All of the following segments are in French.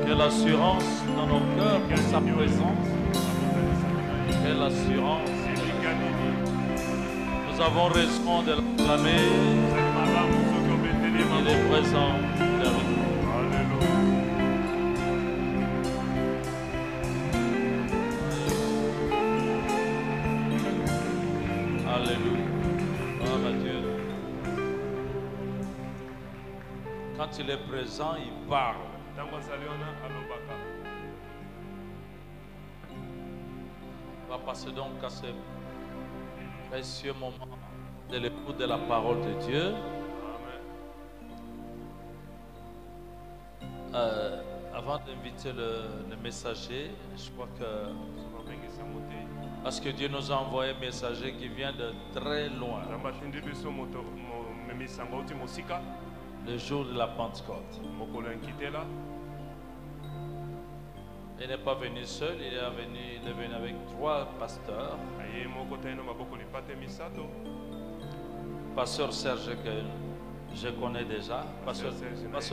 Quelle assurance dans nos cœurs que sa présence. Quelle assurance. Nous avons raison de l'acclamer. Il est présent. Alléluia. Gloire à Dieu. Quand il est présent, il parle. On va passer donc à ce précieux moment de l'écoute de la parole de Dieu. Avant d'inviter le messager, je crois que parce que Dieu nous a envoyé un messager qui vient de très loin. Le jour de la Pentecôte. Il n'est pas venu seul, il est venu avec 3 pasteurs. Pasteur Serge que je connais déjà. Pasteur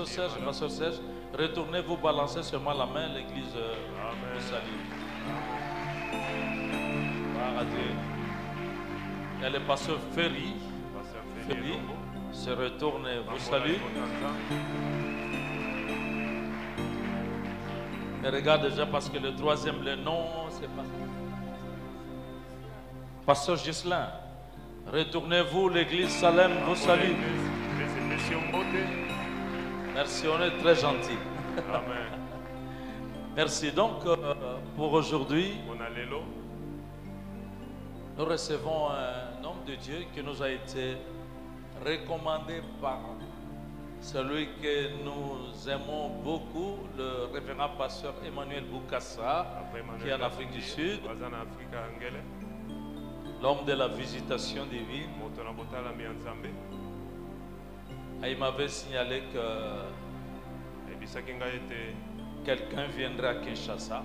Serge, retournez vous balancer seulement la main, l'église vous salue. Gloire à Dieu. Il y a le pasteur Ferry. Se retourne et vous salue. Et regarde déjà parce que le 3e, le nom, c'est pas. Pasteur Gislain, retournez-vous, l'église Salem vous salue. Merci, on est très gentils. Amen. Merci. Donc, pour aujourd'hui, nous recevons un homme de Dieu qui nous a été recommandé par celui que nous aimons beaucoup, le révérend pasteur Emmanuel Boukassa, qui est en Afrique du Sud, l'homme de la visitation divine. Et il m'avait signalé que quelqu'un viendrait à Kinshasa.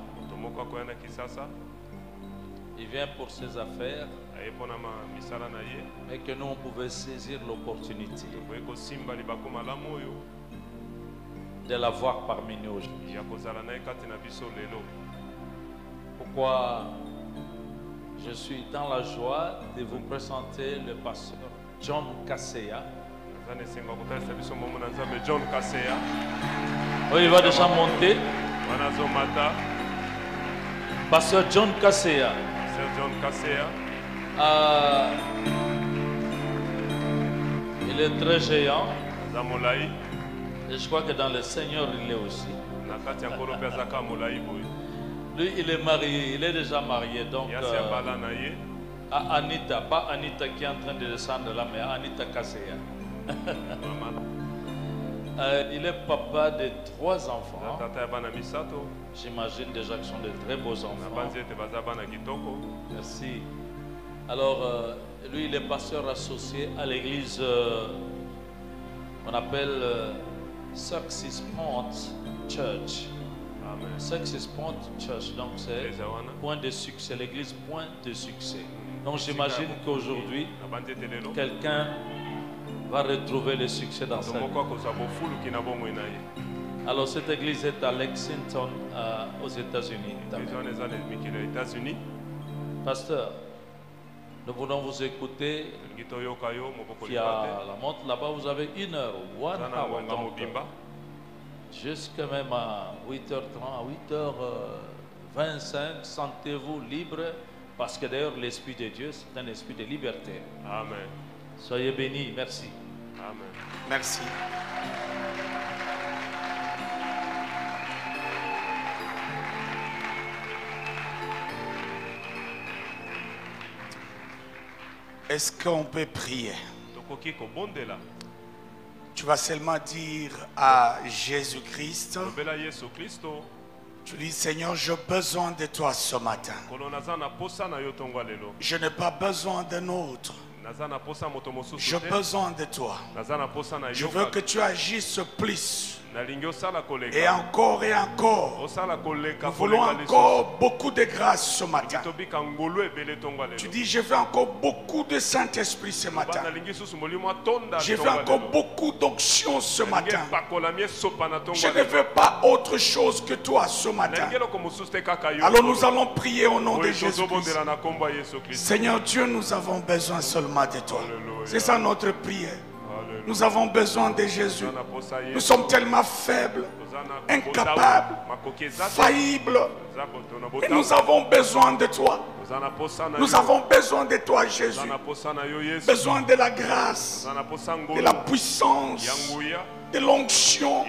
Il vient pour ses affaires. Et que nous on pouvait saisir l'opportunité de l'avoir parmi nous aujourd'hui. Pourquoi je suis dans la joie de vous présenter le pasteur John Kaseya. Oui, il va déjà monter. Pasteur John Kaseya. Il est très géant. Et je crois que dans le Seigneur il est aussi. Lui il est marié, il est déjà marié. Donc à Anita, pas Anita qui est en train de descendre là, mais Anita Kaseya. Il est papa de 3 enfants. J'imagine déjà que ce sont de très beaux enfants. Merci. Alors, lui, il est pasteur associé à l'église qu'on appelle Success Point Church. Success Point Church, donc c'est point de succès, l'église point de succès. Donc j'imagine qu'aujourd'hui, quelqu'un va retrouver le succès dans sa vie. Alors cette église est à Lexington, aux États-Unis. Pasteur, nous voulons vous écouter. Il y a la montre là-bas, vous avez 1 heure, 1 hour. Donc, jusqu'à même à 8h30, à 8h25, sentez-vous libre, parce que d'ailleurs l'Esprit de Dieu, c'est un esprit de liberté. Amen. Soyez bénis, merci. Amen. Merci. Est-ce qu'on peut prier? Tu vas seulement dire à Jésus-Christ, tu dis Seigneur, j'ai besoin de toi ce matin. Je n'ai pas besoin d'un autre. J'ai besoin de toi. Je veux que tu agisses plus. Et encore et encore. Nous voulons encore beaucoup de grâce ce matin. Tu dis, je veux encore beaucoup de Saint-Esprit ce matin. Je veux encore beaucoup d'onction ce matin. Je ne veux pas autre chose que toi ce matin. Alors nous allons prier au nom de Jésus-Christ. Seigneur Dieu, nous avons besoin seulement de toi. C'est ça notre prière. Nous avons besoin de Jésus. Nous sommes tellement faibles, incapables, faillibles. Et nous avons besoin de toi. Nous avons besoin de toi, Jésus. Besoin de la grâce, de la puissance, de l'onction.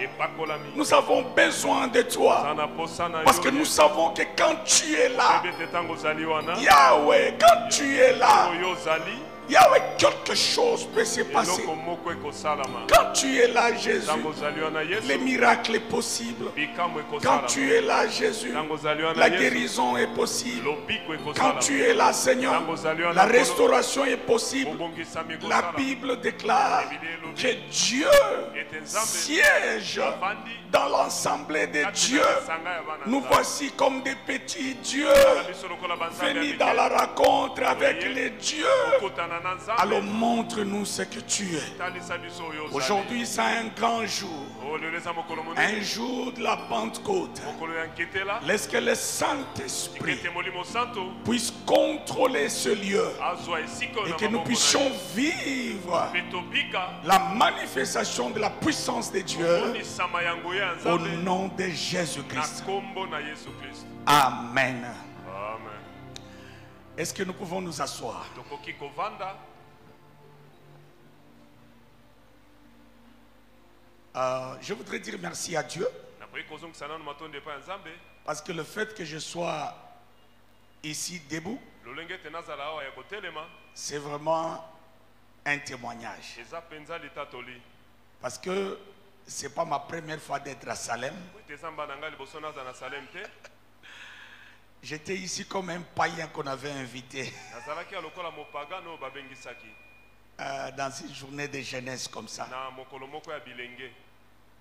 Nous avons besoin de toi. Parce que nous savons que quand tu es là, Yahweh, quand tu es là, Yahweh, quelque chose peut se passer. Quand tu es là, Jésus, les miracles sont possibles. Quand tu es là, Jésus, la guérison est possible. Quand tu es là, Seigneur, la restauration est possible. La Bible déclare que Dieu siège dans l'ensemble des dieux. Nous voici comme des petits dieux venus dans la rencontre avec les dieux. Alors montre-nous ce que tu es. Aujourd'hui c'est un grand jour. Un jour de la Pentecôte. Laisse que le Saint-Esprit puisse contrôler ce lieu. Et que nous puissions vivre la manifestation de la puissance de Dieu. Au nom de Jésus-Christ. Amen. Est-ce que nous pouvons nous asseoir? Je voudrais dire merci à Dieu. Parce que le fait que je sois ici debout, c'est vraiment un témoignage. Parce que ce n'est pas ma première fois d'être à Salem. J'étais ici comme un païen qu'on avait invité dans une journée de jeunesse comme ça.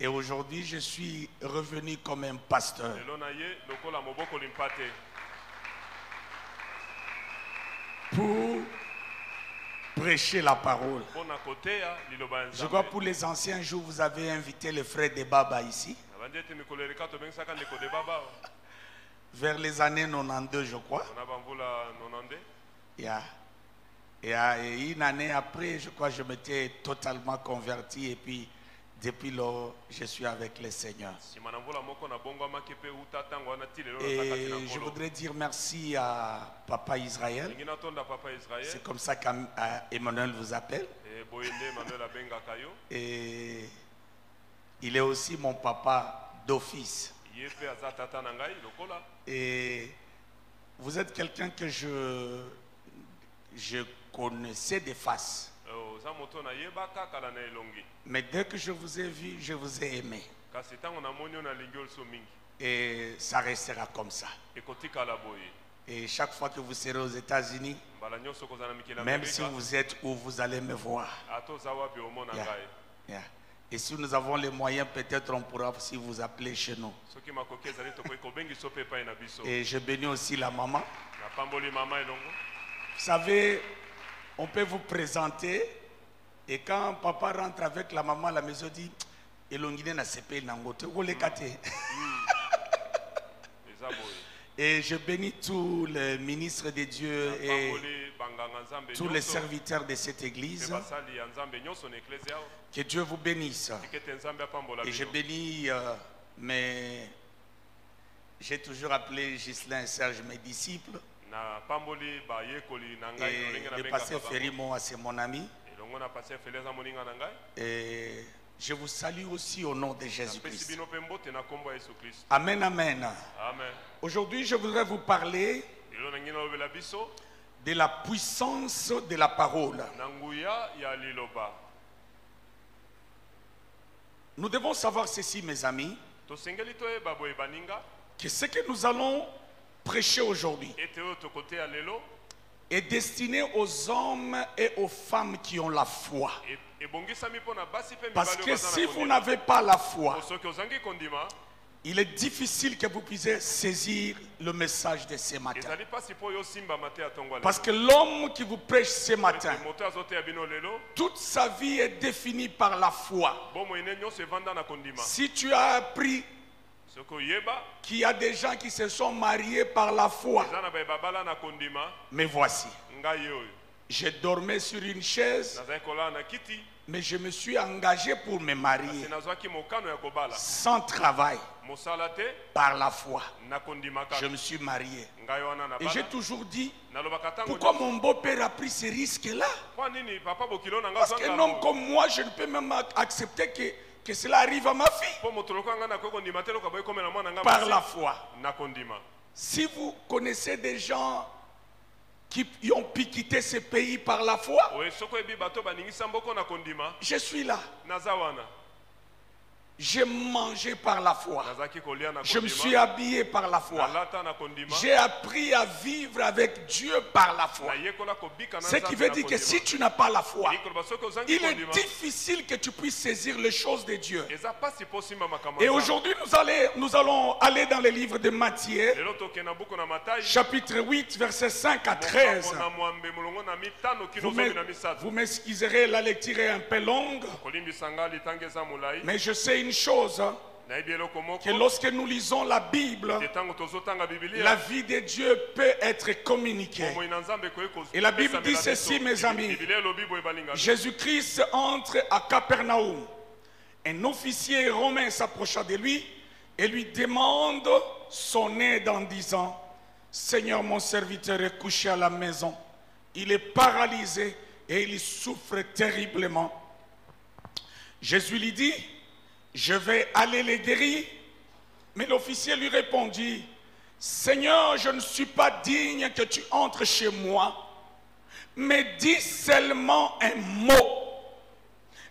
Et aujourd'hui, je suis revenu comme un pasteur. Pour prêcher la parole. Je crois pour les anciens jours, vous avez invité le frère de Baba ici. Vers les années 92, je crois. Et une année après, je crois que je m'étais totalement converti. Et puis, depuis lors, je suis avec le Seigneur. Et je voudrais dire merci à Papa Israël. C'est comme ça qu'Emmanuel vous appelle. Et il est aussi mon papa d'office. Et vous êtes quelqu'un que je connaissais de face. Mais dès que je vous ai vu, je vous ai aimé. Et ça restera comme ça. Et chaque fois que vous serez aux États-Unis, même si vous êtes où vous allez me voir. Yeah. Et si nous avons les moyens, peut-être on pourra aussi vous appeler chez nous. Et je bénis aussi la maman. Vous savez, on peut vous présenter. Et quand papa rentre avec la maman à la maison, dit Et je bénis tous les ministres de Dieu et tous les serviteurs de cette église. Que Dieu vous bénisse. Et je bénis j'ai toujours appelé Ghislain et Serge mes disciples. Et le pasteur Ferimo, c'est mon ami. Et je vous salue aussi au nom de Jésus-Christ. Amen, amen. Aujourd'hui, je voudrais vous parler de la puissance de la parole. Nous devons savoir ceci, mes amis, que ce que nous allons prêcher aujourd'hui est destiné aux hommes et aux femmes qui ont la foi. Parce que si vous n'avez pas la foi, il est difficile que vous puissiez saisir le message de ce matin. Parce que l'homme qui vous prêche ce matin, toute sa vie est définie par la foi. Si tu as appris qu'il y a des gens qui se sont mariés par la foi, mais voici, je dormais sur une chaise, mais je me suis engagé pour me marier sans travail, par la foi. Je me suis marié. Et j'ai toujours dit, pourquoi mon beau-père a pris ce risque-là? Parce qu'un homme comme moi, je ne peux même accepter que cela arrive à ma fille. Par la foi. Si vous connaissez des gens qui ont pu quitter ce pays par la foi, je suis là. J'ai mangé par la foi. Je me suis habillé par la foi. J'ai appris à vivre avec Dieu par la foi. Ce qui veut dire que si tu n'as pas la foi, il est difficile que tu puisses saisir les choses de Dieu. Et aujourd'hui, nous allons aller dans le livre de Matthieu, chapitre 8, versets 5 à 13. Vous m'excuserez, la lecture est un peu longue, mais je sais une chose, que lorsque nous lisons la Bible, la vie de Dieu peut être communiquée. Et la Bible dit ceci, mes amis. Jésus-Christ entre à Capernaum. Un officier romain s'approcha de lui et lui demande son aide en disant: Seigneur, mon serviteur est couché à la maison. Il est paralysé et il souffre terriblement. Jésus lui dit: je vais aller les guérir. Mais l'officier lui répondit: Seigneur, je ne suis pas digne que tu entres chez moi, mais dis seulement un mot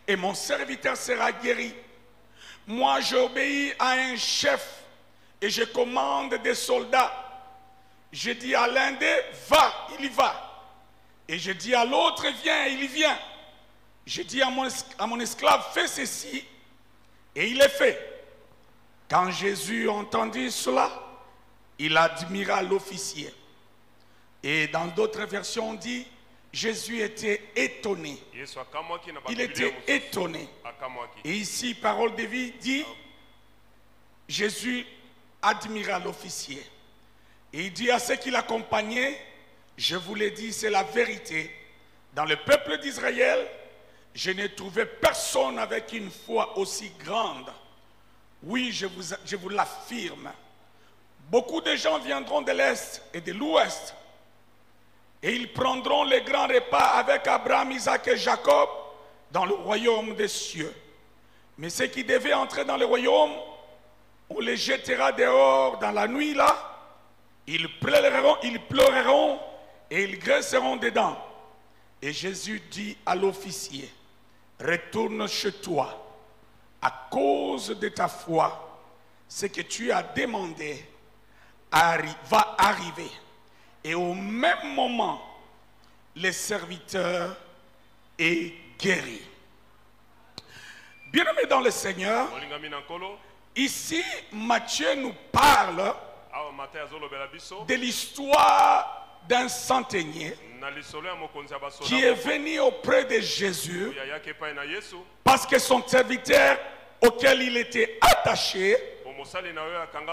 et mon serviteur sera guéri. Moi, j'obéis à un chef et je commande des soldats. Je dis à l'un d'eux: va, il y va. Et je dis à l'autre: viens, il y vient. Je dis à mon esclave: fais ceci. Et il est fait. Quand Jésus entendit cela, il admira l'officier. Et dans d'autres versions, on dit: Jésus était étonné. Il était étonné. Et ici, parole de vie dit: Jésus admira l'officier. Et il dit à ceux qui l'accompagnaient: je vous l'ai dit, c'est la vérité. Dans le peuple d'Israël, je n'ai trouvé personne avec une foi aussi grande. Oui, je vous l'affirme. Beaucoup de gens viendront de l'Est et de l'Ouest et ils prendront les grands repas avec Abraham, Isaac et Jacob dans le royaume des cieux. Mais ceux qui devaient entrer dans le royaume, on les jettera dehors dans la nuit là. Ils pleureront et ils graisseront dedans. Et Jésus dit à l'officier: retourne chez toi, à cause de ta foi, ce que tu as demandé va arriver. Et au même moment, le serviteur est guéri. Bien-aimés dans le Seigneur, ici Matthieu nous parle de l'histoire d'un centenier qui est venu auprès de Jésus parce que son serviteur auquel il était attaché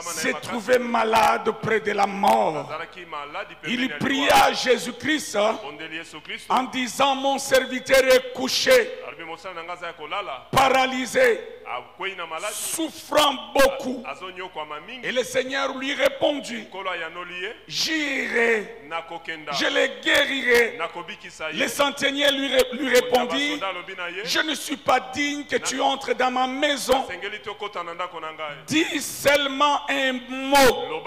s'est trouvé malade près de la mort. Il pria Jésus-Christ en disant: mon serviteur est couché, paralysé, souffrant beaucoup. Et le Seigneur lui répondit: j'irai, je le guérirai. Le centenier lui répondit: je ne suis pas digne que tu entres dans ma maison. Dis seulement un mot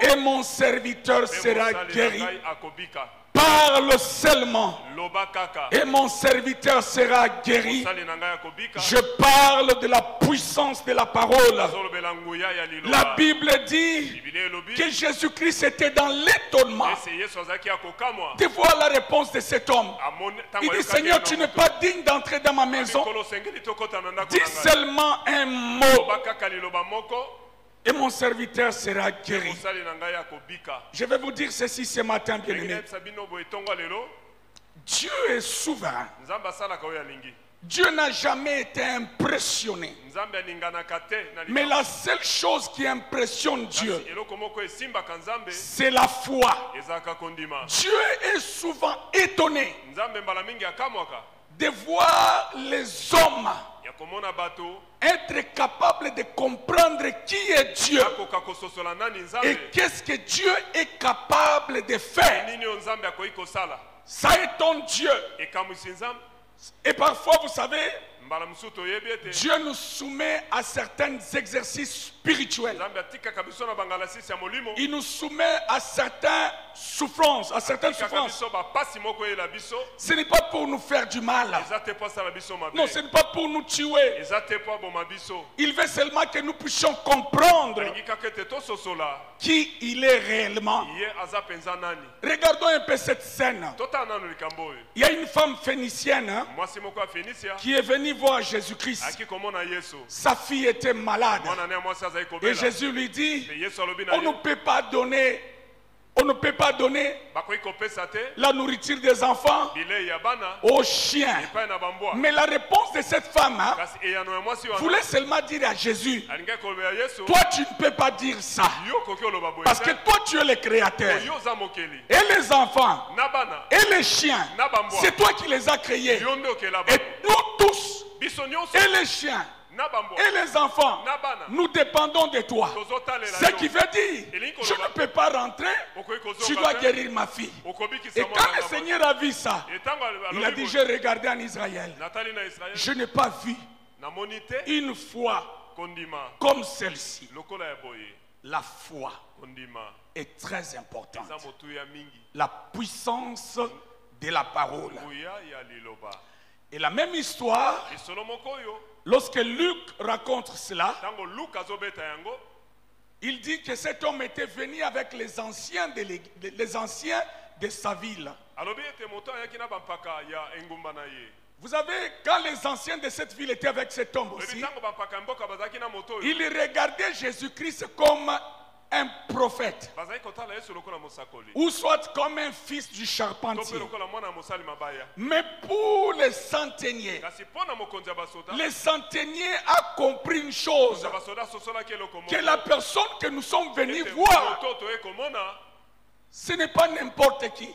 et mon serviteur sera guéri. Parle seulement et mon serviteur sera guéri. Je parle de la puissance de la parole. La Bible dit que Jésus-Christ était dans l'étonnement de voir la réponse de cet homme. Il dit: Seigneur, tu n'es pas digne d'entrer dans ma maison. Dis seulement un mot et mon serviteur sera guéri. Je vais vous dire ceci ce matin, bien-aimés. Dieu est souverain. Dieu n'a jamais été impressionné. Mais la seule chose qui impressionne Dieu, c'est la foi. Dieu est souvent étonné de voir les hommes être capable de comprendre qui est Dieu et qu'est-ce que Dieu est capable de faire. Ça étonne Dieu. Et parfois, vous savez, Dieu nous soumet à certains exercices spirituels. Il nous soumet à certaines souffrances. Ce n'est pas pour nous faire du mal. Non, ce n'est pas pour nous tuer. Il veut seulement que nous puissions comprendre qui il est réellement. Regardons un peu cette scène. Il y a une femme phénicienne qui est venue voir Jésus-Christ. Sa fille était malade. Et Jésus lui dit: on ne peut pas donner la nourriture des enfants aux chiens. Mais la réponse de cette femme voulait seulement dire à Jésus: toi tu ne peux pas dire ça, parce que toi tu es le créateur. Et les enfants et les chiens, c'est toi qui les as créés. Et nous tous, et les chiens et les enfants, nous dépendons de toi. Ce qui veut dire: je ne peux pas rentrer, tu dois guérir ma fille. Et quand le Seigneur a vu ça, il a dit: j'ai regardé en Israël, je n'ai pas vu une foi comme celle-ci. La foi est très importante. La puissance de la parole. Et la même histoire, lorsque Luc raconte cela, il dit que cet homme était venu avec les anciens de sa ville. Vous savez, quand les anciens de cette ville étaient avec cet homme aussi, ils regardaient Jésus-Christ comme un prophète, ou soit comme un fils du charpentier. Mais pour les centeniers a compris une chose, que la personne que nous sommes venus voir, ce n'est pas n'importe qui.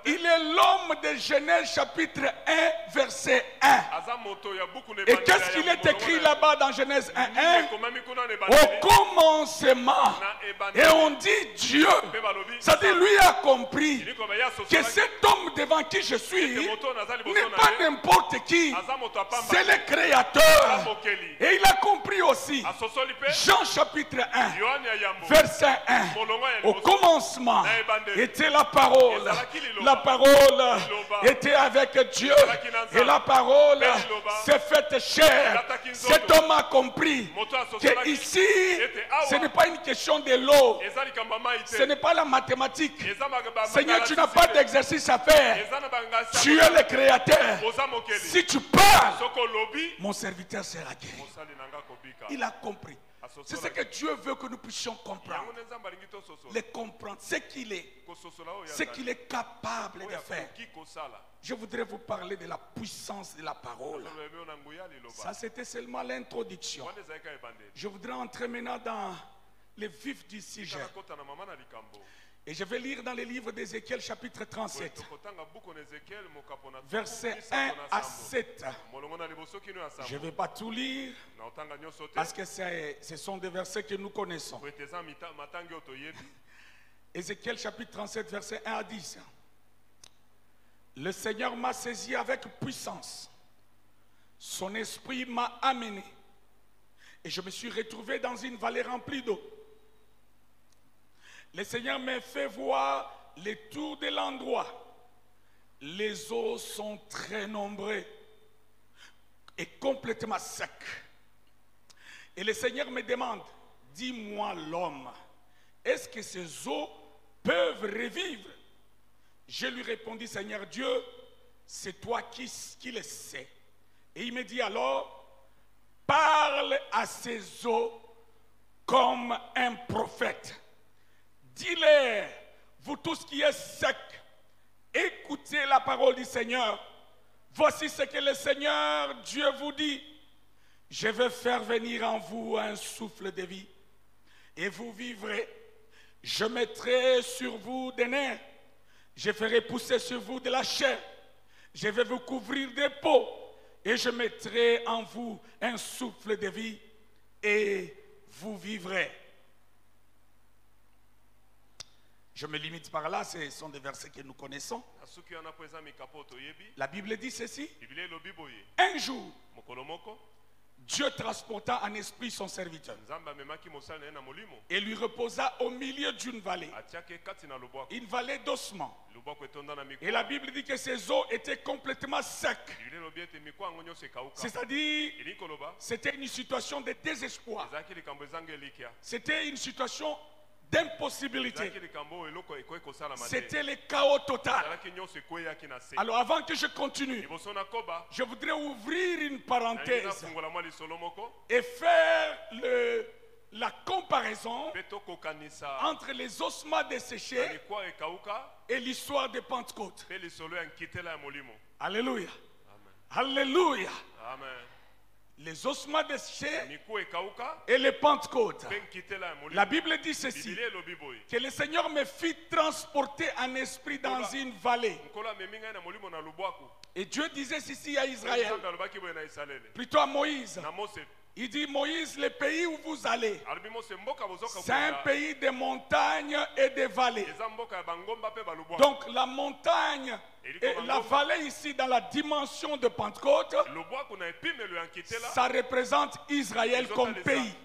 Il est l'homme de Genèse chapitre 1 verset 1. Et qu'est-ce qu'il est écrit là-bas dans Genèse 1:1? Au commencement. Et on dit Dieu. C'est-à-dire lui a compris que cet homme devant qui je suis n'est pas n'importe qui. C'est le Créateur. Et il a compris aussi. Jean chapitre 1 verset 1. Au commencement était la parole. La parole était avec Dieu. Et la parole s'est faite chair. Cet homme a compris que ici, ce n'est pas une question de l'eau. Ce n'est pas la mathématique. Seigneur, tu n'as pas d'exercice à faire. Tu es le Créateur. Si tu parles, mon serviteur sera guéri. Il a compris. C'est ce que Dieu veut que nous puissions comprendre. Les comprendre, ce qu'il est capable de faire. Je voudrais vous parler de la puissance de la parole. Ça, c'était seulement l'introduction. Je voudrais entrer maintenant dans le vif du sujet. Et je vais lire dans le livre d'Ézéchiel chapitre 37, versets 1 à 7. Je ne vais pas tout lire parce que ce sont des versets que nous connaissons. Ézéchiel chapitre 37, versets 1 à 10. Le Seigneur m'a saisi avec puissance. Son esprit m'a amené. Et je me suis retrouvé dans une vallée remplie d'eau. Le Seigneur m'a fait voir les tours de l'endroit. Les eaux sont très nombreuses et complètement secs. Et le Seigneur me demande, dis-moi l'homme, est-ce que ces eaux peuvent revivre? Je lui répondis, Seigneur Dieu, c'est toi qui le sais. Et il me dit alors, parle à ces eaux comme un prophète. Dis-leur, vous tous qui êtes secs, écoutez la parole du Seigneur. Voici ce que le Seigneur Dieu vous dit. Je vais faire venir en vous un souffle de vie et vous vivrez. Je mettrai sur vous des nerfs. Je ferai pousser sur vous de la chair. Je vais vous couvrir de peau et je mettrai en vous un souffle de vie et vous vivrez. Je me limite par là, ce sont des versets que nous connaissons. La Bible dit ceci. Un jour, Dieu transporta en esprit son serviteur et lui reposa au milieu d'une vallée, une vallée d'ossements. Et la Bible dit que ces eaux étaient complètement secs. C'est-à-dire, c'était une situation de désespoir. C'était une situation d'impossibilité. C'était le chaos total. Alors avant que je continue, je voudrais ouvrir une parenthèse et faire la comparaison entre les ossements desséchés et l'histoire de Pentecôte. Alléluia. Alléluia. Amen. Les ossements desséchés et les Pentecôtes. La Bible dit ceci, que le Seigneur me fit transporter en esprit dans une vallée. Et Dieu disait ceci à Israël, plutôt à Moïse. Il dit, Moïse, le pays où vous allez, c'est un pays de montagnes et de vallées. Donc la montagne et la vallée ici dans la dimension de Pentecôte, ça représente Israël comme pays.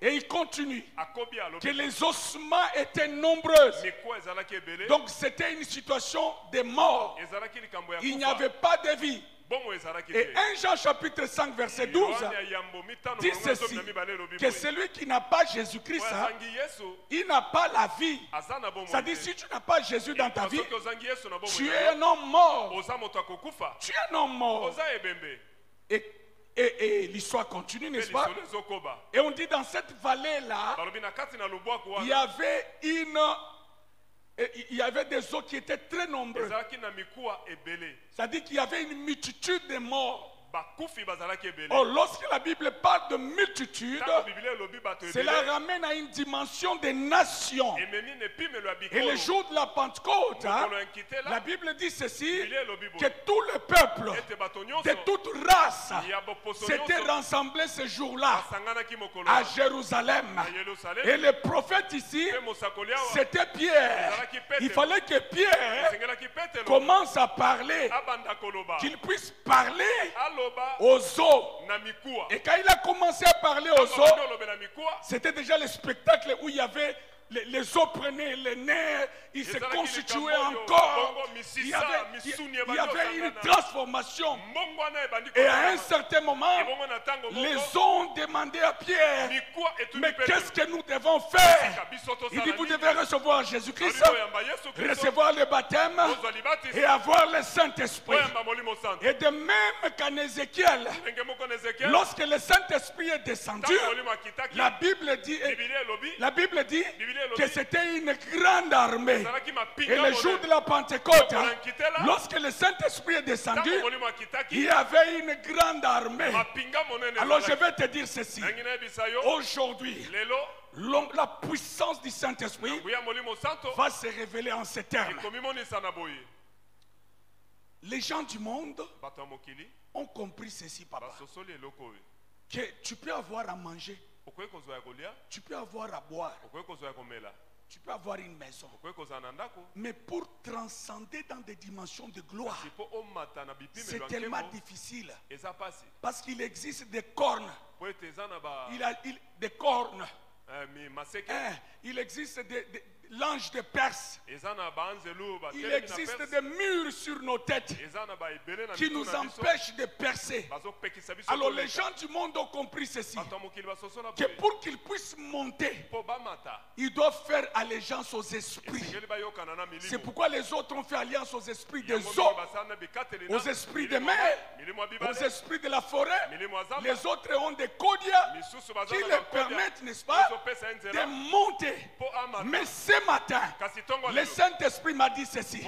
Et il continue que les ossements étaient nombreux. Donc c'était une situation de mort. Il n'y avait pas de vie. Et 1 Jean chapitre 5 verset 12 dit ceci, que celui qui n'a pas Jésus-Christ, il n'a pas la vie. C'est-à-dire, si tu n'as pas Jésus dans ta vie, tu es un homme mort. Tu es un homme mort. Et l'histoire continue, n'est-ce pas? Et on dit dans cette vallée-là, il y avait des eaux qui étaient très nombreuses. C'est-à-dire qu'il y avait une multitude de morts. Oh, lorsque la Bible parle de multitude, cela ramène à une dimension des nations. Et le jour de la Pentecôte, la Bible dit ceci, que tout le peuple de toute race s'était rassemblé ce jour-là à Jérusalem. Et le prophète ici, c'était Pierre. Il fallait que Pierre commence à parler, qu'il puisse parler aux eaux. Et quand il a commencé à parler aux eaux, c'était déjà le spectacle où il y avait les eaux prenaient les nerfs, ils se constituaient encore. Il y avait une transformation. Et à un certain moment, les eaux ont demandé à Pierre, mais qu'est-ce que nous devons faire? Il dit, vous devez recevoir Jésus-Christ, recevoir le baptême et avoir le Saint-Esprit. Et de même qu'en Ézéchiel, lorsque le Saint-Esprit est descendu, la Bible dit que c'était une grande armée. Et le jour de la Pentecôte, lorsque le Saint-Esprit est descendu, il y avait une grande armée. Alors je vais te dire ceci. Aujourd'hui, la puissance du Saint-Esprit va se révéler en ces termes. Les gens du monde ont compris ceci, papa. Que tu peux avoir à manger, tu peux avoir à boire, tu peux avoir une maison. Mais pour transcender dans des dimensions de gloire, c'est tellement difficile. Parce qu'il existe des cornes. Des cornes. Il existe l'ange de Perse. Il existe des murs sur nos têtes qui nous empêchent de percer. Alors les gens du monde ont compris ceci, que pour qu'ils puissent monter, ils doivent faire allégeance aux esprits. C'est pourquoi les autres ont fait alliance aux esprits des eaux, aux esprits des mers, aux esprits de la forêt. Les autres ont des codias qui leur permettent, n'est-ce pas, de monter. Mais ce matin, le Saint-Esprit m'a dit ceci: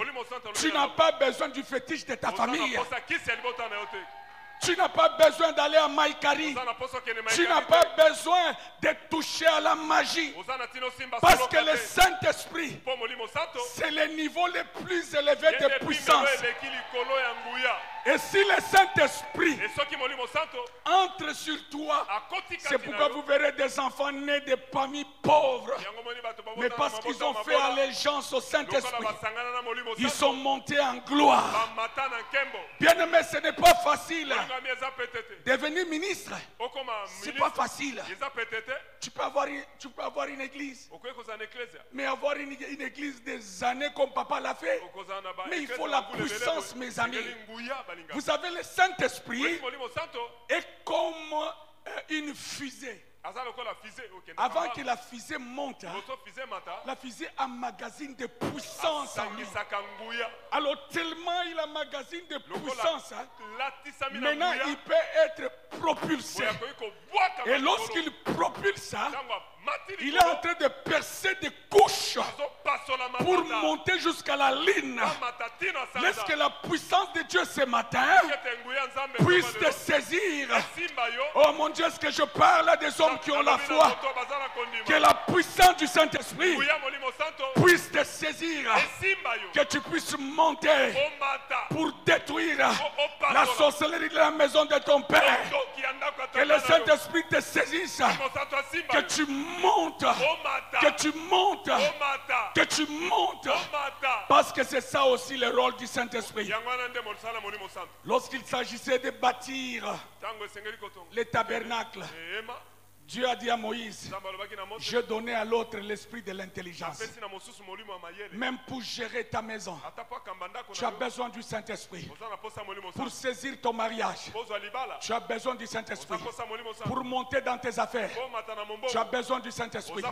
tu n'as pas besoin du fétiche de ta famille. Tu n'as pas besoin d'aller à Maïkari. Tu n'as pas besoin de toucher à la magie. Parce que le Saint-Esprit, c'est le niveau le plus élevé de puissance. Et si le Saint-Esprit entre sur toi, c'est pourquoi vous verrez des enfants nés de familles pauvres. Mais parce qu'ils ont fait allégeance au Saint-Esprit, ils sont montés en gloire. Bien-aimé, ce n'est pas facile. Devenir ministre, c'est pas facile. Tu peux avoir une église, mais avoir une église des années comme papa l'a fait. Mais il faut la puissance, mes amis. Vous savez, le Saint-Esprit est comme une fusée. Avant que la fusée monte, la fusée emmagasine de puissance en lui. Alors tellement il emmagasine de puissance, maintenant il peut être propulsé. Et lorsqu'il propulse, il est en train de percer des couches pour monter jusqu'à la ligne. Laisse que la puissance de Dieu ce matin puisse te saisir. Oh mon Dieu, est-ce que je parle à des hommes qui ont la foi? Que la puissance du Saint-Esprit puisse te saisir. Que tu puisses monter pour détruire la sorcellerie de la maison de ton Père. Que le Saint-Esprit te saisisse. Que tu montes, que tu montes, que tu montes. Parce que c'est ça aussi le rôle du Saint-Esprit. Lorsqu'il s'agissait de bâtir les tabernacles, Dieu a dit à Moïse: je donnais à l'autre l'esprit de l'intelligence. Même pour gérer ta maison, tu as besoin du Saint-Esprit. Pour saisir ton mariage, tu as besoin du Saint-Esprit. Pour monter dans tes affaires, tu as besoin du Saint-Esprit.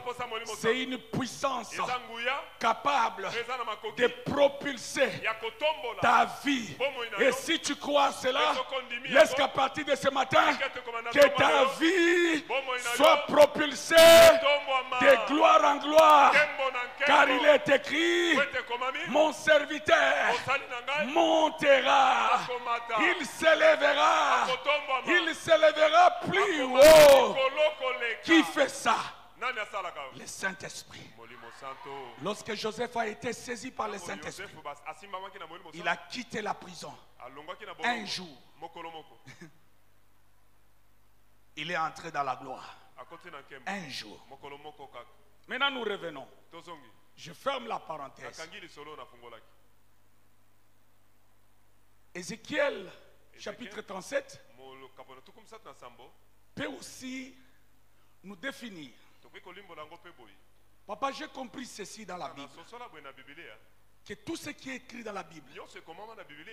C'est une puissance capable de propulser ta vie. Et si tu crois cela, laisse qu'à partir de ce matin, que ta vie soit propulsé de gloire en gloire, car il est écrit: mon serviteur montera, il s'élèvera plus haut. Qui fait ça? Le Saint-Esprit. Lorsque Joseph a été saisi par le Saint-Esprit, il a quitté la prison. Un jour, il est entré dans la gloire. Un jour. Maintenant nous revenons. Je ferme la parenthèse. Ézéchiel chapitre 37 peut aussi nous définir. Papa, j'ai compris ceci dans la Bible, que tout ce qui est écrit dans la Bible,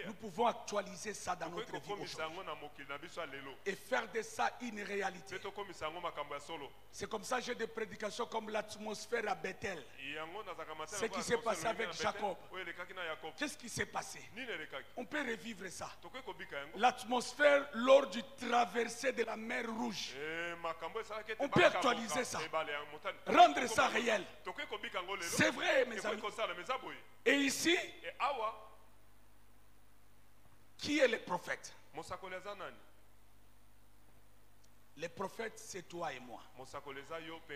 nous pouvons actualiser ça dans notre vie aujourd'hui et faire de ça une réalité. C'est comme ça que j'ai des prédications comme l'atmosphère à Bethel. Ce qui s'est passé avec Jacob. Qu'est-ce qui s'est passé? On peut revivre ça. L'atmosphère lors du traversée de la mer Rouge. On peut actualiser ça. Rendre ça réel. C'est vrai, mes amis. Et ici, qui est le prophète? Les prophètes, c'est toi et moi.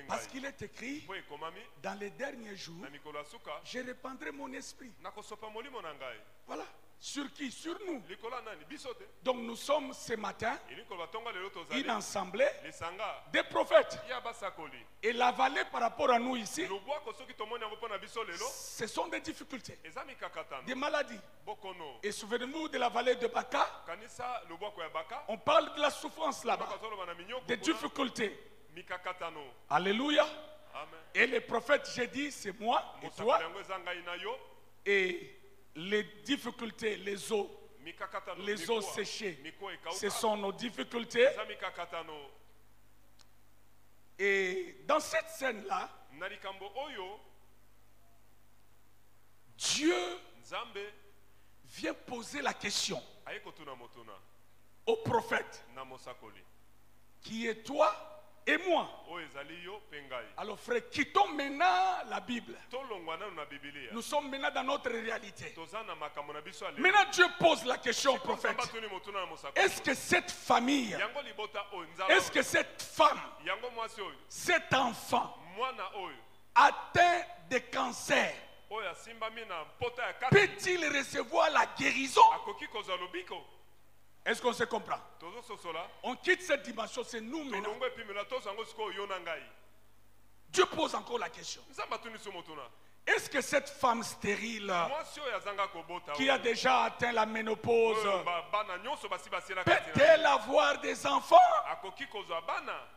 Parce qu'il est écrit, dans les derniers jours, je répandrai mon esprit. Voilà. Sur qui? Sur nous. Donc nous sommes ce matin une assemblée des prophètes. Et la vallée par rapport à nous ici, ce sont des difficultés, des maladies. Et souvenez-vous de la vallée de Baka. On parle de la souffrance là-bas, des difficultés. Alléluia. Et les prophètes, j'ai dit, c'est moi et toi. Et les difficultés, les eaux séchées, ce sont nos difficultés. Et dans cette scène-là, Dieu vient poser la question au prophète, qui est toi et moi. Alors frère, quittons maintenant la Bible. Nous sommes maintenant dans notre réalité. Maintenant Dieu pose la question au prophète. Est-ce que cette famille, est-ce que cette femme, cet enfant atteint de cancer, peut-il recevoir la guérison? Est-ce qu'on se comprend? On quitte cette dimension, c'est nous maintenant. Dieu pose encore la question. Est-ce que cette femme stérile qui a déjà atteint la ménopause peut-elle avoir des enfants?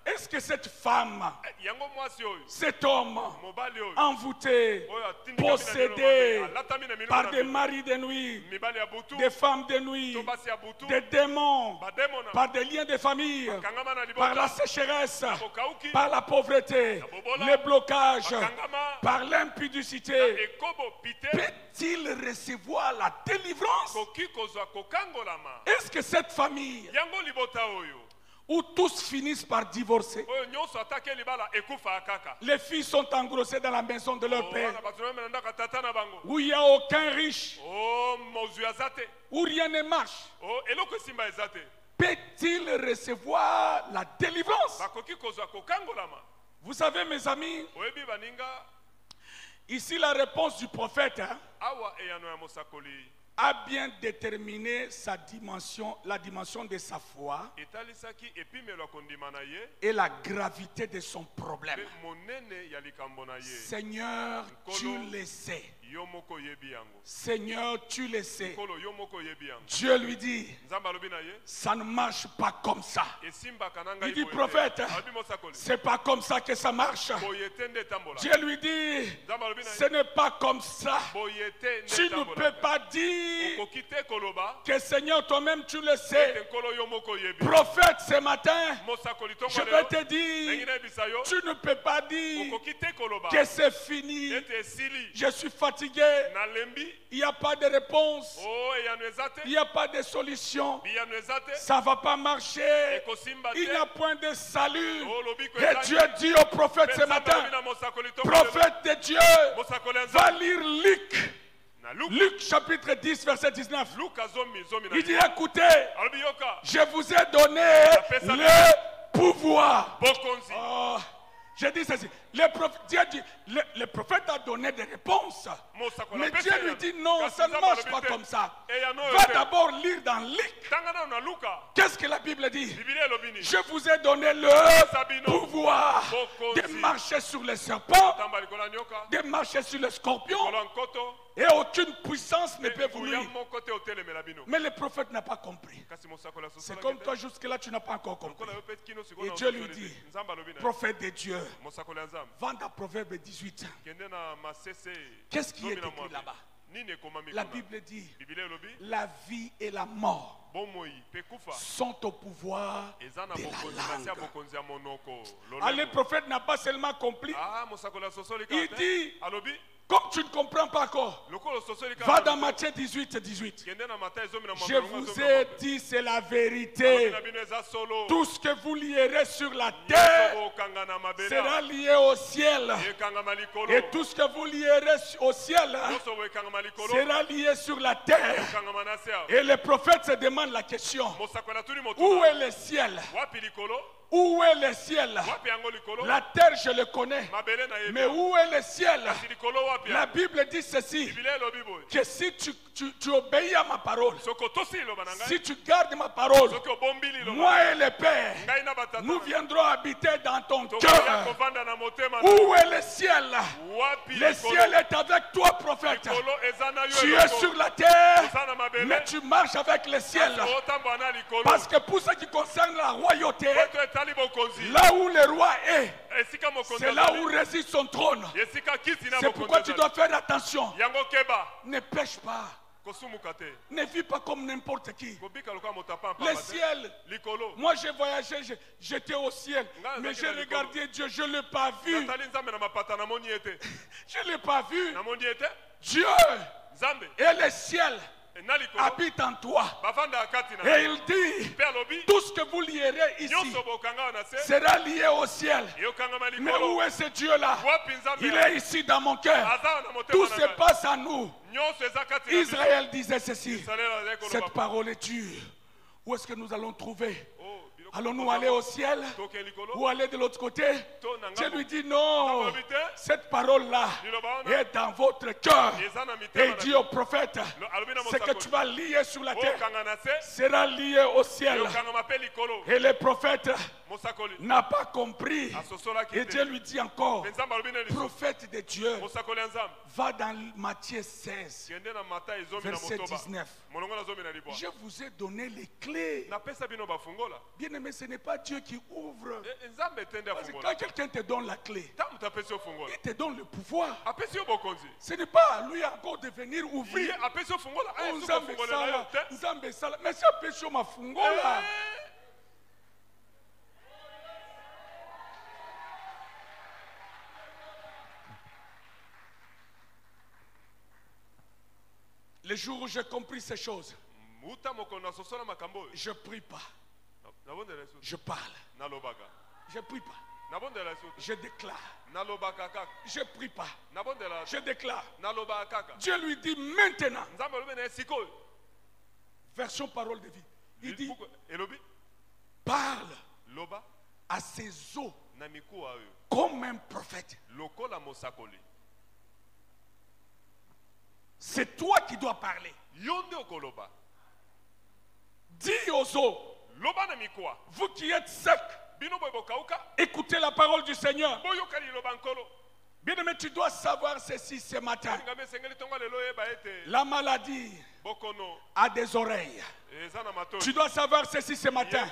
Est-ce que cette femme, cet homme envoûté, possédé par des maris de nuit, des femmes de nuit, des démons, par des liens de famille, par la sécheresse, par la pauvreté, le blocage, par l'impudicité, peut-il recevoir la délivrance? Est-ce que cette famille où tous finissent par divorcer, les filles sont engrossées dans la maison de leur père, où il n'y a aucun riche, où rien ne marche, peut-il recevoir la délivrance? Vous savez, mes amis, ici la réponse du prophète a bien déterminé sa dimension, la dimension de sa foi et la gravité de son problème. Seigneur, tu le sais. Seigneur, tu le sais. Dieu lui dit, ça ne marche pas comme ça. Il dit, prophète, c'est pas comme ça que ça marche. Dieu lui dit, ce n'est pas comme ça. Tu ne peux pas dire que Seigneur, toi-même tu le sais. Prophète, ce matin, je vais te dire, tu ne peux pas dire que c'est fini. Je suis fatigué. Il n'y a pas de réponse. Il n'y a pas de solution. Ça ne va pas marcher. Il n'y a point de salut. Et Dieu dit au prophète ce matin, prophète de Dieu, va lire Luc chapitre 10 verset 19. Il dit, écoutez, je vous ai donné le pouvoir. J'ai dit ceci. Le prophète a donné des réponses. Mais Dieu lui dit non, ça ne marche pas comme ça. Va d'abord lire dans Luc. Qu'est-ce que la Bible dit? Je vous ai donné le pouvoir de marcher sur les serpents, de marcher sur les scorpions, et aucune puissance ne peut vous nuire. Mais le prophète n'a pas compris. C'est comme toi, jusque-là, tu n'as pas encore compris. Et Dieu lui dit, prophète de Dieu, va dans Proverbe 18. Qu'est-ce qui est écrit là-bas? La Bible dit, la vie et la mort sont au pouvoir de la langue. Ah, le prophète n'a pas seulement compris. Il dit, comme tu ne comprends pas encore, va dans Matthieu 18, 18. Je vous ai dit, c'est la vérité. Tout ce que vous lierez sur la terre sera lié au ciel. Et tout ce que vous lierez au ciel sera lié sur la terre. Et le prophète se demande la question, où est le ciel? Où est le ciel? La terre, je le connais. Mais où est le ciel? La Bible dit ceci, que si tu obéis à ma parole, si tu gardes ma parole, moi et le Père, nous viendrons habiter dans ton cœur. Où est le ciel? Le ciel est avec toi, prophète. Tu es sur la terre, mais tu marches avec le ciel. Parce que pour ce qui concerne la royauté, là où le roi est, c'est là où réside son trône. C'est pourquoi tu dois faire attention. Ne pêche pas. Ne vis pas comme n'importe qui. Le ciel, moi j'ai voyagé, j'étais au ciel, mais j'ai regardé Dieu, je ne l'ai pas vu. Je ne l'ai pas vu. Dieu et le ciel habite en toi. Et il dit, tout ce que vous lierez ici sera lié au ciel. Mais où est ce Dieu-là? Il est ici dans mon cœur. Tout se passe à nous. Israël disait ceci, cette parole est dure. Où est-ce que nous allons trouver? Allons-nous aller au ciel ou aller de l'autre côté? Dieu lui dit non, cette parole-là est dans votre cœur. Et il dit au prophète, ce que tu vas lier sur la terre sera lié au ciel. Et le prophète n'a pas compris. Et Dieu lui dit encore, prophète de Dieu, va dans Matthieu 16, verset 19. Je vous ai donné les clés. Bien aimé, ce n'est pas Dieu qui ouvre. Parce que quand quelqu'un te donne la clé, il te donne le pouvoir. Ce n'est pas à lui encore de venir ouvrir. Mais c'est un péché ma fungola. Le jour où j'ai compris ces choses, je ne prie pas. Je parle. Je ne prie pas. Je déclare. Je ne prie pas. Je déclare. Dieu lui dit maintenant. Version parole de vie. Il dit, parle à ces eaux comme un prophète. C'est toi qui dois parler. Dis aux eaux, vous qui êtes secs, écoutez la parole du Seigneur. Bien-aimé, tu dois savoir ceci ce matin. La maladie a des oreilles. Tu dois savoir ceci ce matin.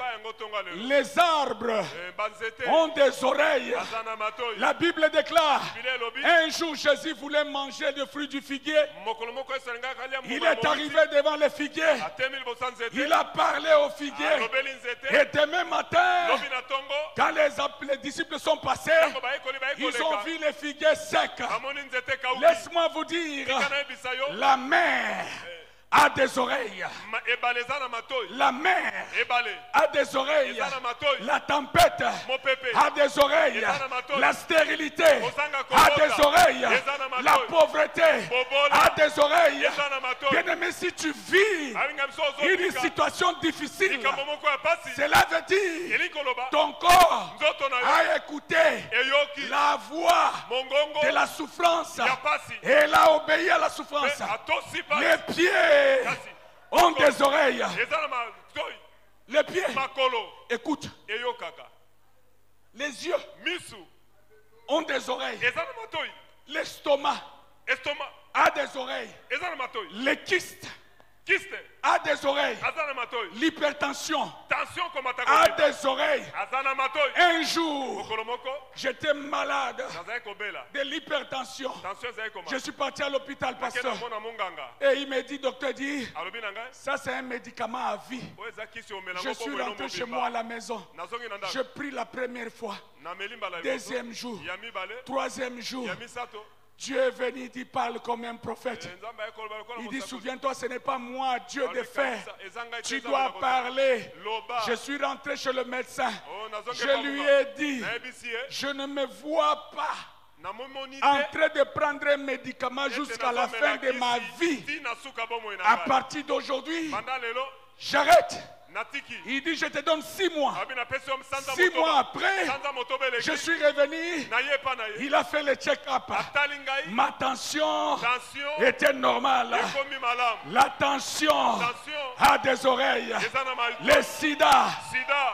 Les arbres ont des oreilles. La Bible déclare, un jour Jésus voulait manger le fruit du figuier. Il est arrivé devant le figuier. Il a parlé au figuier. Et demain matin, quand les disciples sont passés, ils ont vu les figuiers secs. Laisse-moi vous dire, la mer a des oreilles. La mer a des oreilles. La tempête a des oreilles. La stérilité a des oreilles. La pauvreté a des oreilles. Bien-aimé, si tu vis une situation difficile, cela veut dire ton corps a écouté la voix de la souffrance et elle a obéi à la souffrance. Les pieds ont des oreilles. Les pieds, écoute. Les yeux ont des oreilles. L'estomac a des oreilles. Les kystes a des oreilles. L'hypertension a des oreilles. Un jour, j'étais malade de l'hypertension. Je suis parti à l'hôpital, pasteur. Et il m'a dit, docteur dit, ça c'est un médicament à vie. Je suis rentré chez moi à la maison. Je prie la première fois. Deuxième jour. Troisième jour. Dieu est venu, il dit, parle comme un prophète. Il dit, souviens-toi, ce n'est pas moi, Dieu de faire. Tu dois parler. Je suis rentré chez le médecin. Je lui ai dit, je ne me vois pas en train de prendre un médicament jusqu'à la fin de ma vie. À partir d'aujourd'hui, j'arrête. Il dit, je te donne 6 mois. 6 mois après, je suis revenu. Il a fait le check-up. Ma tension était normale. La tension a des oreilles. Le sida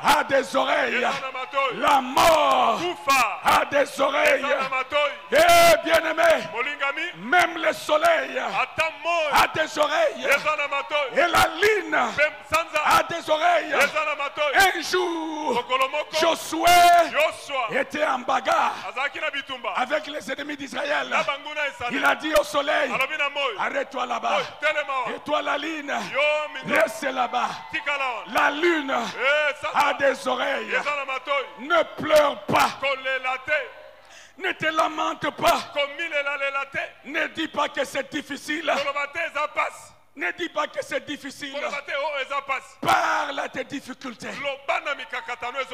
a des oreilles. La mort a des oreilles. Et bien aimé, même le soleil a des oreilles. Et la lune a des oreilles. Un jour, Josué était en bagarre avec les ennemis d'Israël. Il a dit au soleil, arrête-toi là-bas. Et toi la lune, reste là-bas. La lune a des oreilles. Ne pleure pas. Ne te lamente pas. Ne dis pas que c'est difficile. Ne dis pas que c'est difficile. Parle à tes difficultés.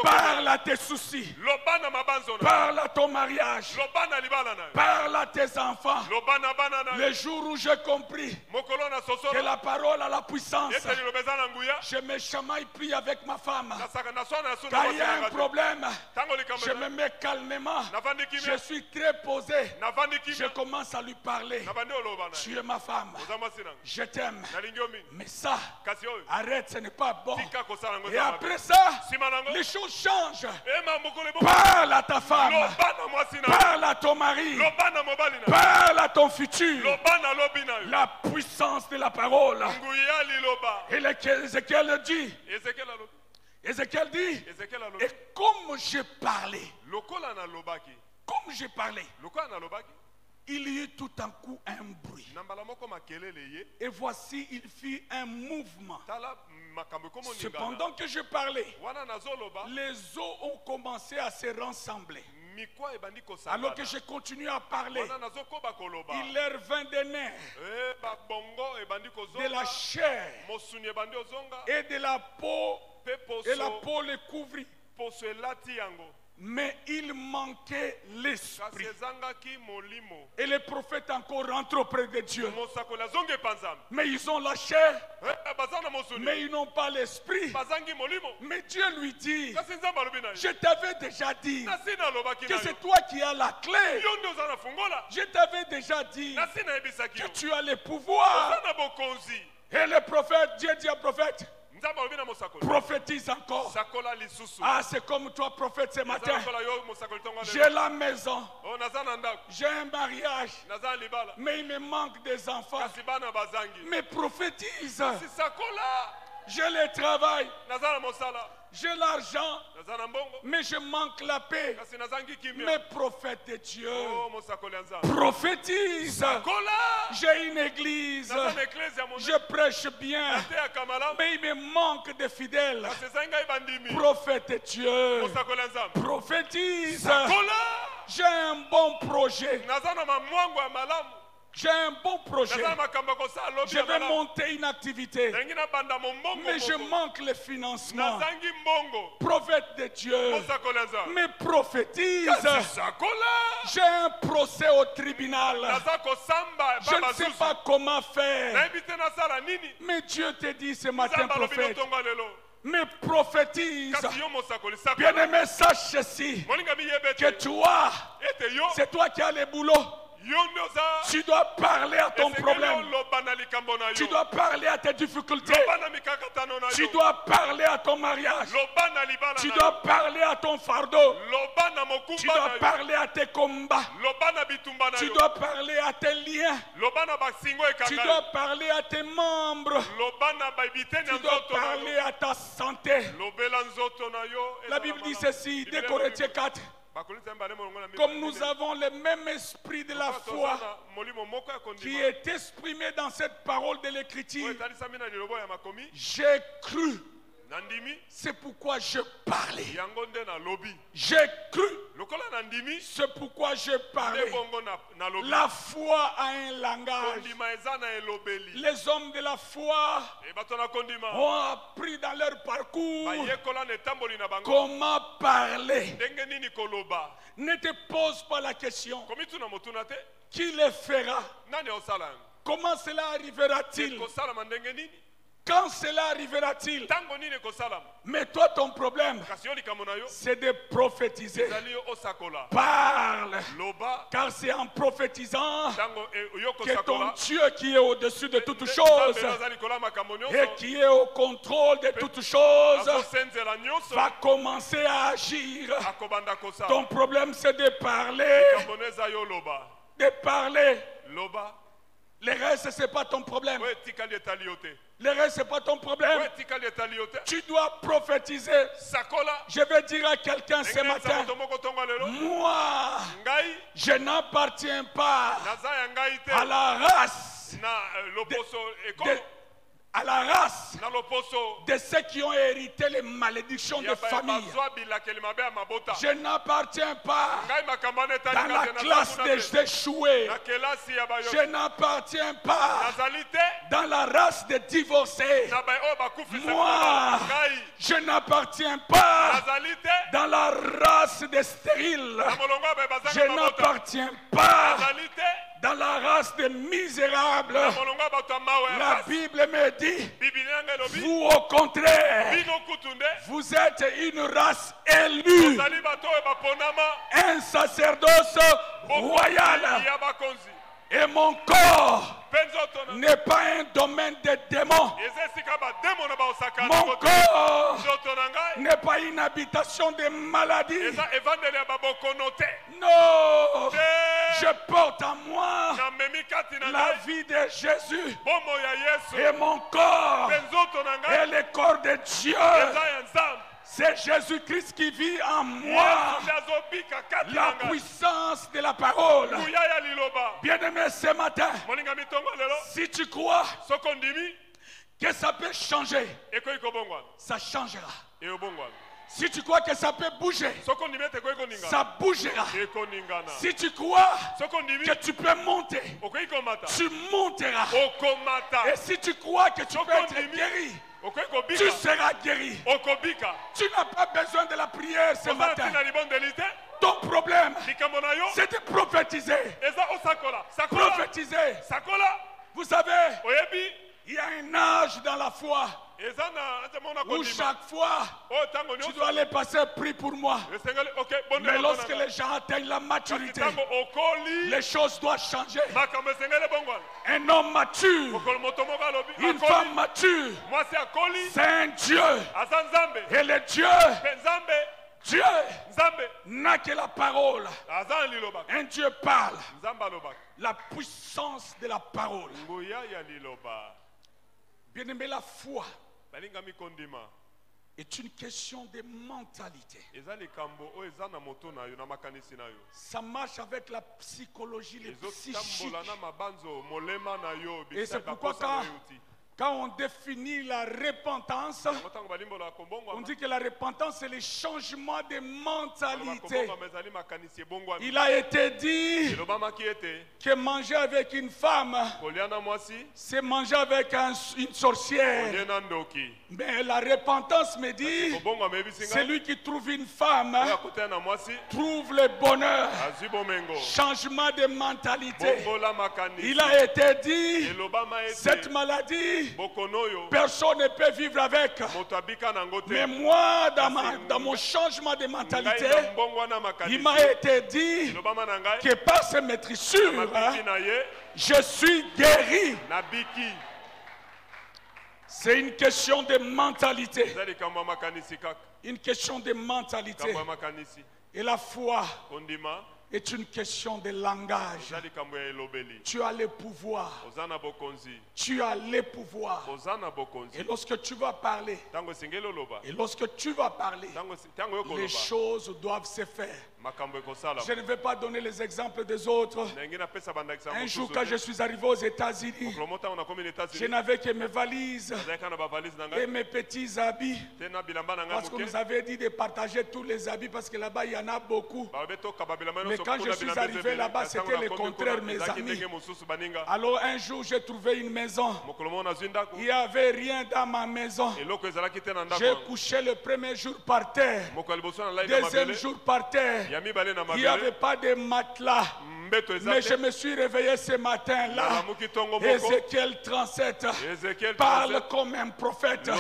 Parle à tes soucis. Parle à ton mariage. Parle à tes enfants. Le jour où j'ai compris que la parole a la puissance, je me chamaille plus avec ma femme. Quand il y a un problème, je me mets calmement. Je suis très posé. Je commence à lui parler. Tu es ma femme. Je t'aime. Mais ça, arrête, ce n'est pas bon. Et après ça, les choses changent. Parle à ta femme. Parle à ton mari. Parle à ton futur. La puissance de la parole. Et Ézéchiel dit, et comme j'ai parlé, il y eut tout un coup un bruit. Et voici, il fit un mouvement. Cependant que je parlais, les eaux ont commencé à se rassembler. Alors que je continue à parler, il leur vint des nerfs, de la chair et de la peau, et la peau les couvrit. Mais il manquait l'esprit. Et les prophètes encore rentrent auprès de Dieu. Mais ils ont la chair, mais ils n'ont pas l'esprit. Mais Dieu lui dit, je t'avais déjà dit que c'est toi qui as la clé. Je t'avais déjà dit que tu as le pouvoir. Et le prophète, Dieu dit au prophète, prophétise encore. Ah, c'est comme toi, prophète, ce matin. J'ai la maison, j'ai un mariage, mais il me manque des enfants. Mais prophétise. J'ai le travail, j'ai l'argent, mais je manque la paix. Mais prophète de Dieu, prophétise. J'ai une église, je prêche bien, mais il me manque de fidèles. Prophète de Dieu, prophétise. J'ai un bon projet. J'ai un bon projet. Je vais monter une activité, mais je manque le financement. Prophète de Dieu, mais prophétise. J'ai un procès au tribunal. Je ne sais pas comment faire. Mais Dieu te dit ce matin, prophète, mais prophétise. Bien-aimé, sache ceci, que toi, c'est toi qui as le boulot. Tu dois parler à ton problème. Tu dois parler à tes difficultés. Tu dois parler à ton mariage. Tu dois parler à ton fardeau. Tu dois parler à tes combats. Tu dois parler à tes liens. Tu dois parler à tes membres. Tu dois parler à ta santé. La Bible dit ceci, 2 Corinthiens 4. Comme nous avons le même esprit de la foi qui est exprimé dans cette parole de l'Écriture, j'ai cru. C'est pourquoi je parlais. J'ai cru. C'est pourquoi je parlais. La foi a un langage. Les hommes de la foi ont appris dans leur parcours comment parler. Ne te pose pas la question. Qui le fera? Comment cela arrivera-t-il? Quand cela arrivera-t-il? Mais toi, ton problème, c'est de prophétiser. Parle. Car c'est en prophétisant que ton Dieu qui est au-dessus de toutes choses et qui est au contrôle de toutes choses va commencer à agir. Ton problème, c'est de parler. De parler. Le reste, ce n'est pas ton problème. Le reste, ce n'est pas ton problème. Tu dois prophétiser. Je vais dire à quelqu'un ce matin, moi, je n'appartiens pas à la race à la race de ceux qui ont hérité les malédictions de famille. Je n'appartiens pas dans la classe des échoués. Je n'appartiens pas dans la race des divorcés. Moi, je n'appartiens pas dans la race des stériles. Je n'appartiens pas dans la race des misérables. La Bible me dit, vous au contraire, vous êtes une race élue, un sacerdoce royal. Et mon corps n'est pas un domaine de démons. Mon corps n'est pas une habitation de maladies. Non, je porte en moi la vie de Jésus. Et mon corps est le corps de Dieu. C'est Jésus-Christ qui vit en moi. La puissance de la parole. Bien-aimé, ce matin, si tu crois que ça peut changer, ça changera. Si tu crois que ça peut bouger, ça bougera. Si tu crois que tu peux monter, tu monteras. Et si tu crois que tu peux être guéri, tu seras guéri. Tu n'as pas besoin de la prière ce matin. Ton problème, c'est de prophétiser. Prophétiser. Vous savez, il y a un âge dans la foi où chaque fois tu dois aller passer prix pour moi. Mais lorsque les gens atteignent la maturité, les choses doivent changer. Un homme mature, une femme mature, c'est un Dieu. Et le Dieu n'a que la parole. Un Dieu parle. La puissance de la parole. Bien-aimé, la foi est une question de mentalité. Ça marche avec la psychologie, les psychiques. Et c'est pourquoi quand on définit la repentance, on dit que la repentance c'est le changement de mentalité. Il a été dit que manger avec une femme, c'est manger avec une sorcière. Mais la repentance me dit, celui qui trouve une femme trouve le bonheur. Changement de mentalité. Il a été dit, cette maladie dit, personne ne peut vivre avec. Mais moi, dans mon changement de mentalité, il m'a été dit que par ces maîtrissures, je suis guéri. C'est une question de mentalité. Une question de mentalité. Et la foi est une question de langage. Tu as le pouvoir. Tu as le pouvoir. Et lorsque tu vas parler, les choses doivent se faire. Je ne vais pas donner les exemples des autres. Un jour, quand je suis arrivé aux États-Unis, je n'avais que mes valises et mes petits habits. Parce qu'on nous avait dit de partager tous les habits parce que là-bas, il y en a beaucoup. Mais quand je suis arrivé là-bas, c'était le contraire, mes amis. Alors un jour, j'ai trouvé une maison. Il n'y avait rien dans ma maison. J'ai couché le premier jour par terre. Deuxième jour par terre. Il n'y avait pas de matelas. Mais je me suis réveillé ce matin-là. Ézéchiel 37 parle comme un prophète.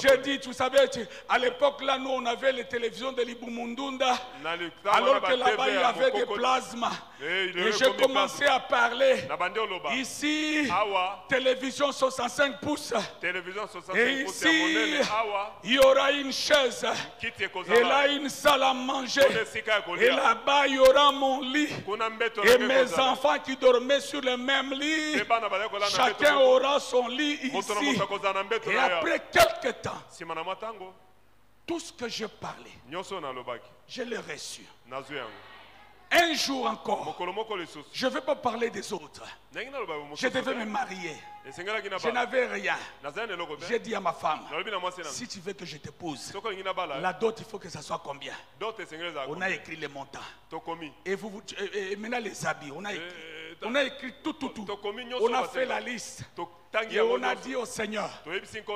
J'ai dit, vous savez, à l'époque là, nous on avait les télévisions de Libumundunda. Alors que là-bas il y avait des plasmas. Et j'ai commencé à parler. Ici, télévision 65 pouces. Et ici, il y aura une chaise. Et là, une salle à manger. Et là-bas, il y aura mon lit. Et mes enfants qui dormaient sur le même lit, chacun aura son lit ici. Et après quelques temps, tout ce que je parlais, je l'ai reçu. Un jour encore, je ne vais pas parler des autres. Je devais me marier. Je n'avais rien. J'ai dit à ma femme, si tu veux que je t'épouse, la dot, il faut que ça soit combien? On a écrit les montants. Et maintenant les habits, on a écrit tout. On a fait la liste. Et on a dit au Seigneur,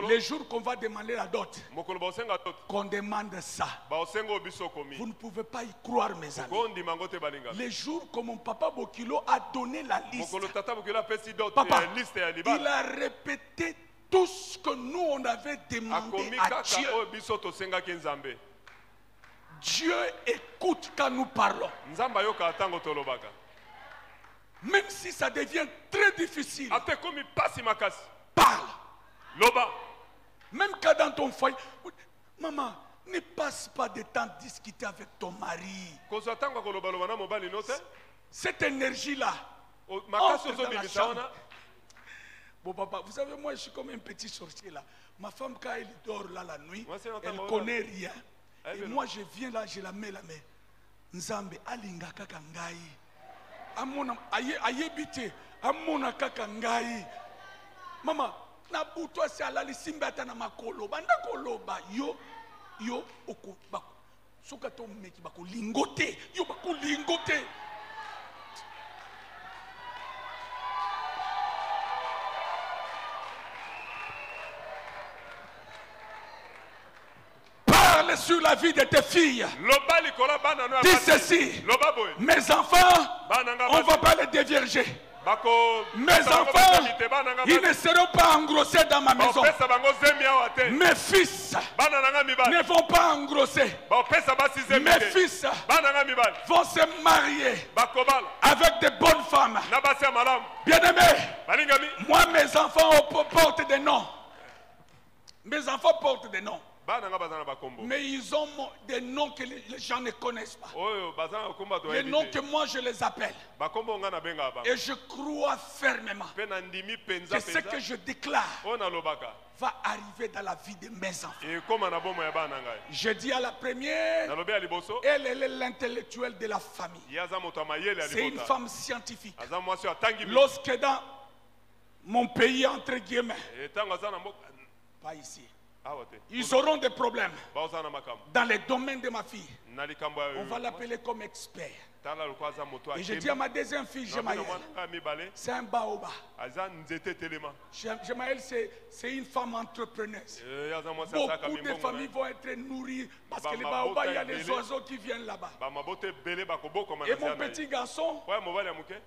les jours qu'on va demander la dot, qu'on demande ça. Vous ne pouvez pas y croire, mes amis. Les jours que mon papa Bokilo a donné la liste, papa, il a répété tout ce que nous on avait demandé à Dieu. Dieu écoute quand nous parlons. Même si ça devient très difficile, parle. Même quand dans ton foyer, maman, ne passe pas de temps à discuter avec ton mari. Cette énergie-là, dans la chambre. Bon papa, vous savez, moi je suis comme un petit sorcier là. Ma femme quand elle dort là la nuit, elle ne connaît rien. Et moi je viens là, je la mets la main. Nzambe alinga kaka ngai. Amona ayebite, amona kaka ngai. Mama, na buto se alali simba ta na makolo. Banda koloba yo oko bako. Soka to meki bako lingote, yo bako lingote. Sur la vie de tes filles. Dis ceci. Mes enfants, on ne va pas les dévierger. Mes enfants, ils ne seront pas engrossés dans ma maison. Mes fils ne vont pas engrosser. Mes fils vont se marier avec de bonnes femmes. Bien-aimés, moi mes enfants portent des noms. Mes enfants portent des noms. Mais ils ont des noms que les gens ne connaissent pas. Les noms que moi je les appelle. Et je crois fermement que ce que je déclare va arriver dans la vie de mes enfants. Je dis à la première, elle est l'intellectuelle de la famille. C'est une femme scientifique. Lorsque dans mon pays, entre guillemets, pas ici, ils auront des problèmes dans les domaines de ma fille. On va l'appeler comme expert. Et je dis à ma deuxième fille, Jemaël, c'est un baoba. Jemaël, c'est une femme entrepreneuse. Beaucoup de familles vont être nourries parce que les baobas, il y a des oiseaux qui viennent là-bas. Et mon petit garçon,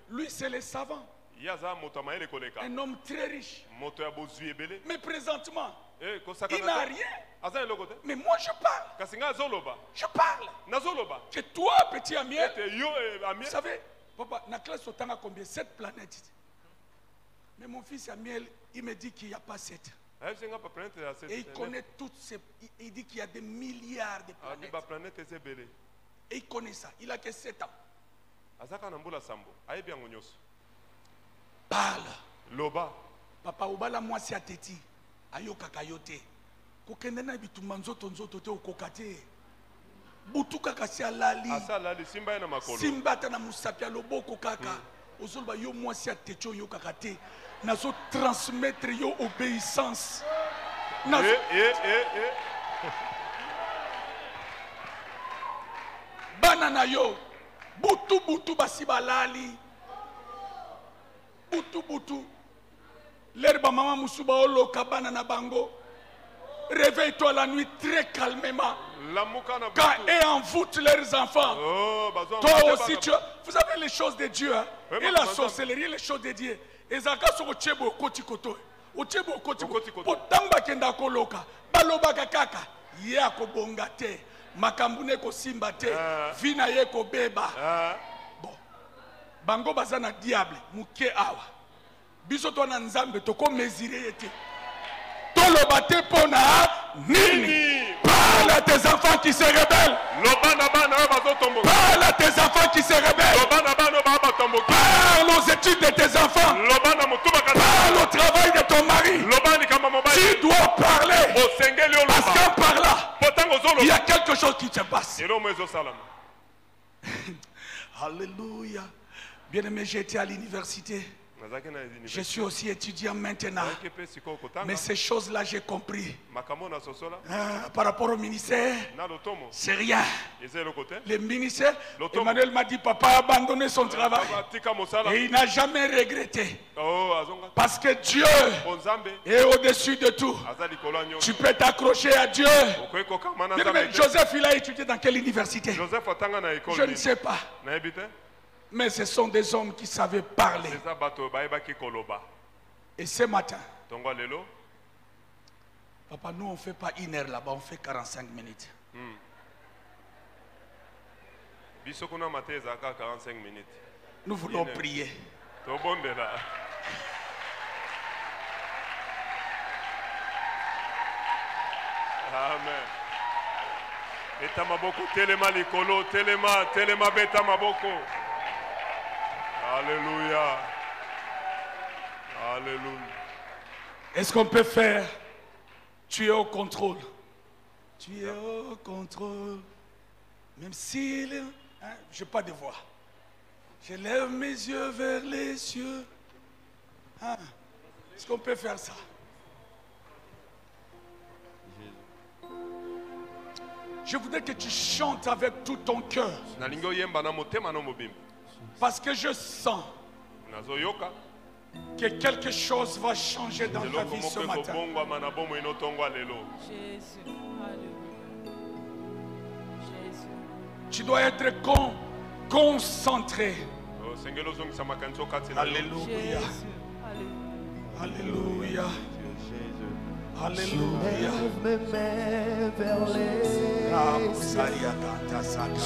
lui, c'est le savant. Un homme très riche. Mais présentement, il n'a rien. Mais moi je parle. Je parle. Que toi, petit Amiel, vous savez, papa, la classe au temps a combien? 7 planètes. Mais mon fils Amiel, il me dit qu'il n'y a pas 7. Et il connaît toutes ces... Il dit qu'il y a des milliards de planètes. Et il connaît ça. Il a que 7 ans. Parle. Loba. Papa obala moi si ateti. Ayo kakayote. Kokende na bitumba nzoto nzoto te okokate. Butuka kasi alali. Asalali simba na makolo. Simba ta na musapia loboko kaka. Ozolba yo moi si ateti yo kakate. Nazo transmettre yo obéissance. Nazo Banana yo. Butu butu basi balali. Butu butu. L'herbe maman Moussouba olo kabana na bango. Réveille-toi la nuit très calmement. Quand et envoûte leurs enfants. Toi aussi tu as... Vous savez les choses de Dieu hein? Et la sorcellerie les choses de Dieu. Ezaka so chebo koti koto. O chebo koti koto. Potamba kenda koloka. Baloba kaka. Ya ko bongate. Makambune ko simbate. Vina ye ko beba. Bon. Bango bazana diable. Muke awa. Biso to na nzambe to ko mesurer ete. To lo bate pona nini. Parle à tes enfants qui se rebellent. Parle à tes enfants qui se rebellent. Parle aux études de tes enfants. Parle au travail de ton mari. Tu dois parler. Parce qu'en parlant, il y a quelque chose qui se passe. Alléluia. Bien-aimé, j'ai été à l'université. Je suis aussi étudiant maintenant. Mais ces choses-là, j'ai compris. Par rapport au ministère, c'est rien. Le ministère, Emmanuel m'a dit, papa a abandonné son travail. Et il n'a jamais regretté. Parce que Dieu est au-dessus de tout. Tu peux t'accrocher à Dieu. Joseph, il a étudié dans quelle université? Je ne sais pas. Mais ce sont des hommes qui savaient parler. Et ce matin, papa, nous on ne fait pas 1 heure là-bas, on fait 45 minutes. Nous voulons prier. Amen. Beta maboko, telema likolo, telema beta maboko. Alléluia. Alléluia. Est-ce qu'on peut faire? Tu es au contrôle. Tu es au contrôle. Même s'il est... je n'ai pas de voix. Je lève mes yeux vers les cieux. Est-ce qu'on peut faire ça? Je voudrais que tu chantes avec tout ton cœur. Parce que je sens que quelque chose va changer dans ta vie ce matin. Tu dois être concentré. Alléluia. Alléluia. Alléluia.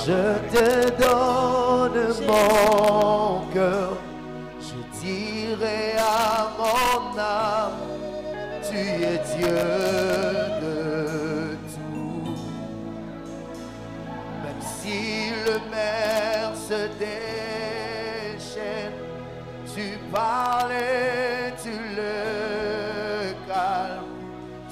Je te donne mon cœur, je dirai à mon âme, tu es Dieu de tout. Même si le mer se déchaîne, tu parles et tu le calmes.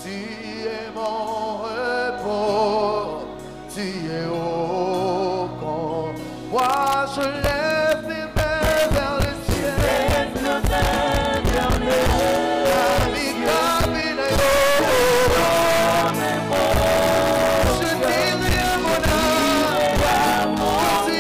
Tu es mon repos, tu es au camp. Moi je lève mes mains vers le ciel. Lève mes mains vers le ciel. Je dirai à mon âme, tu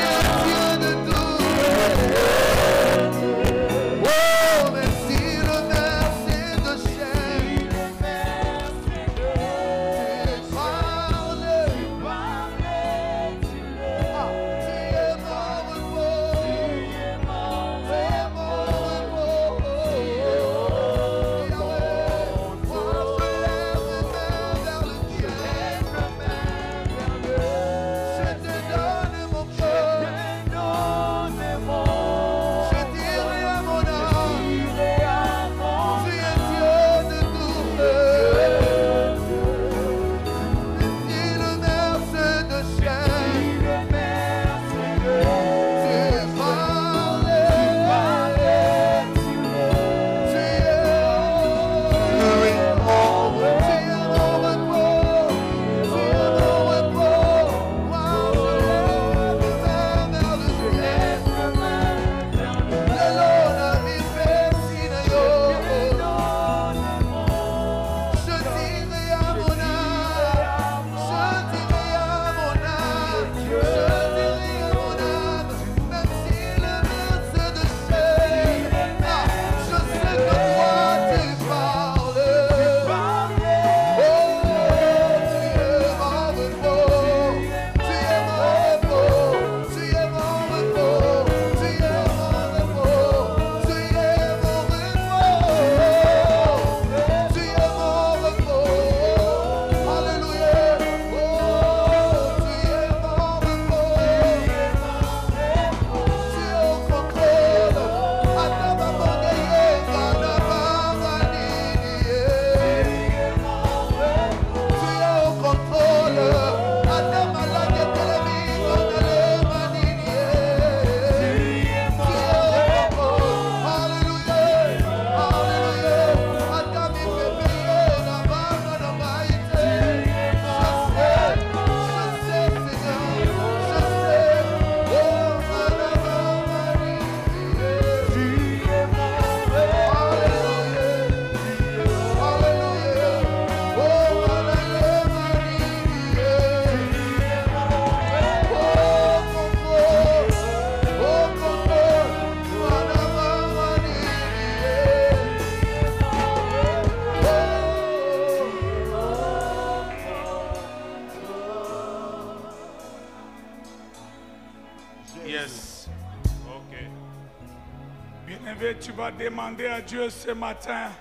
tu vas demander à Dieu ce matin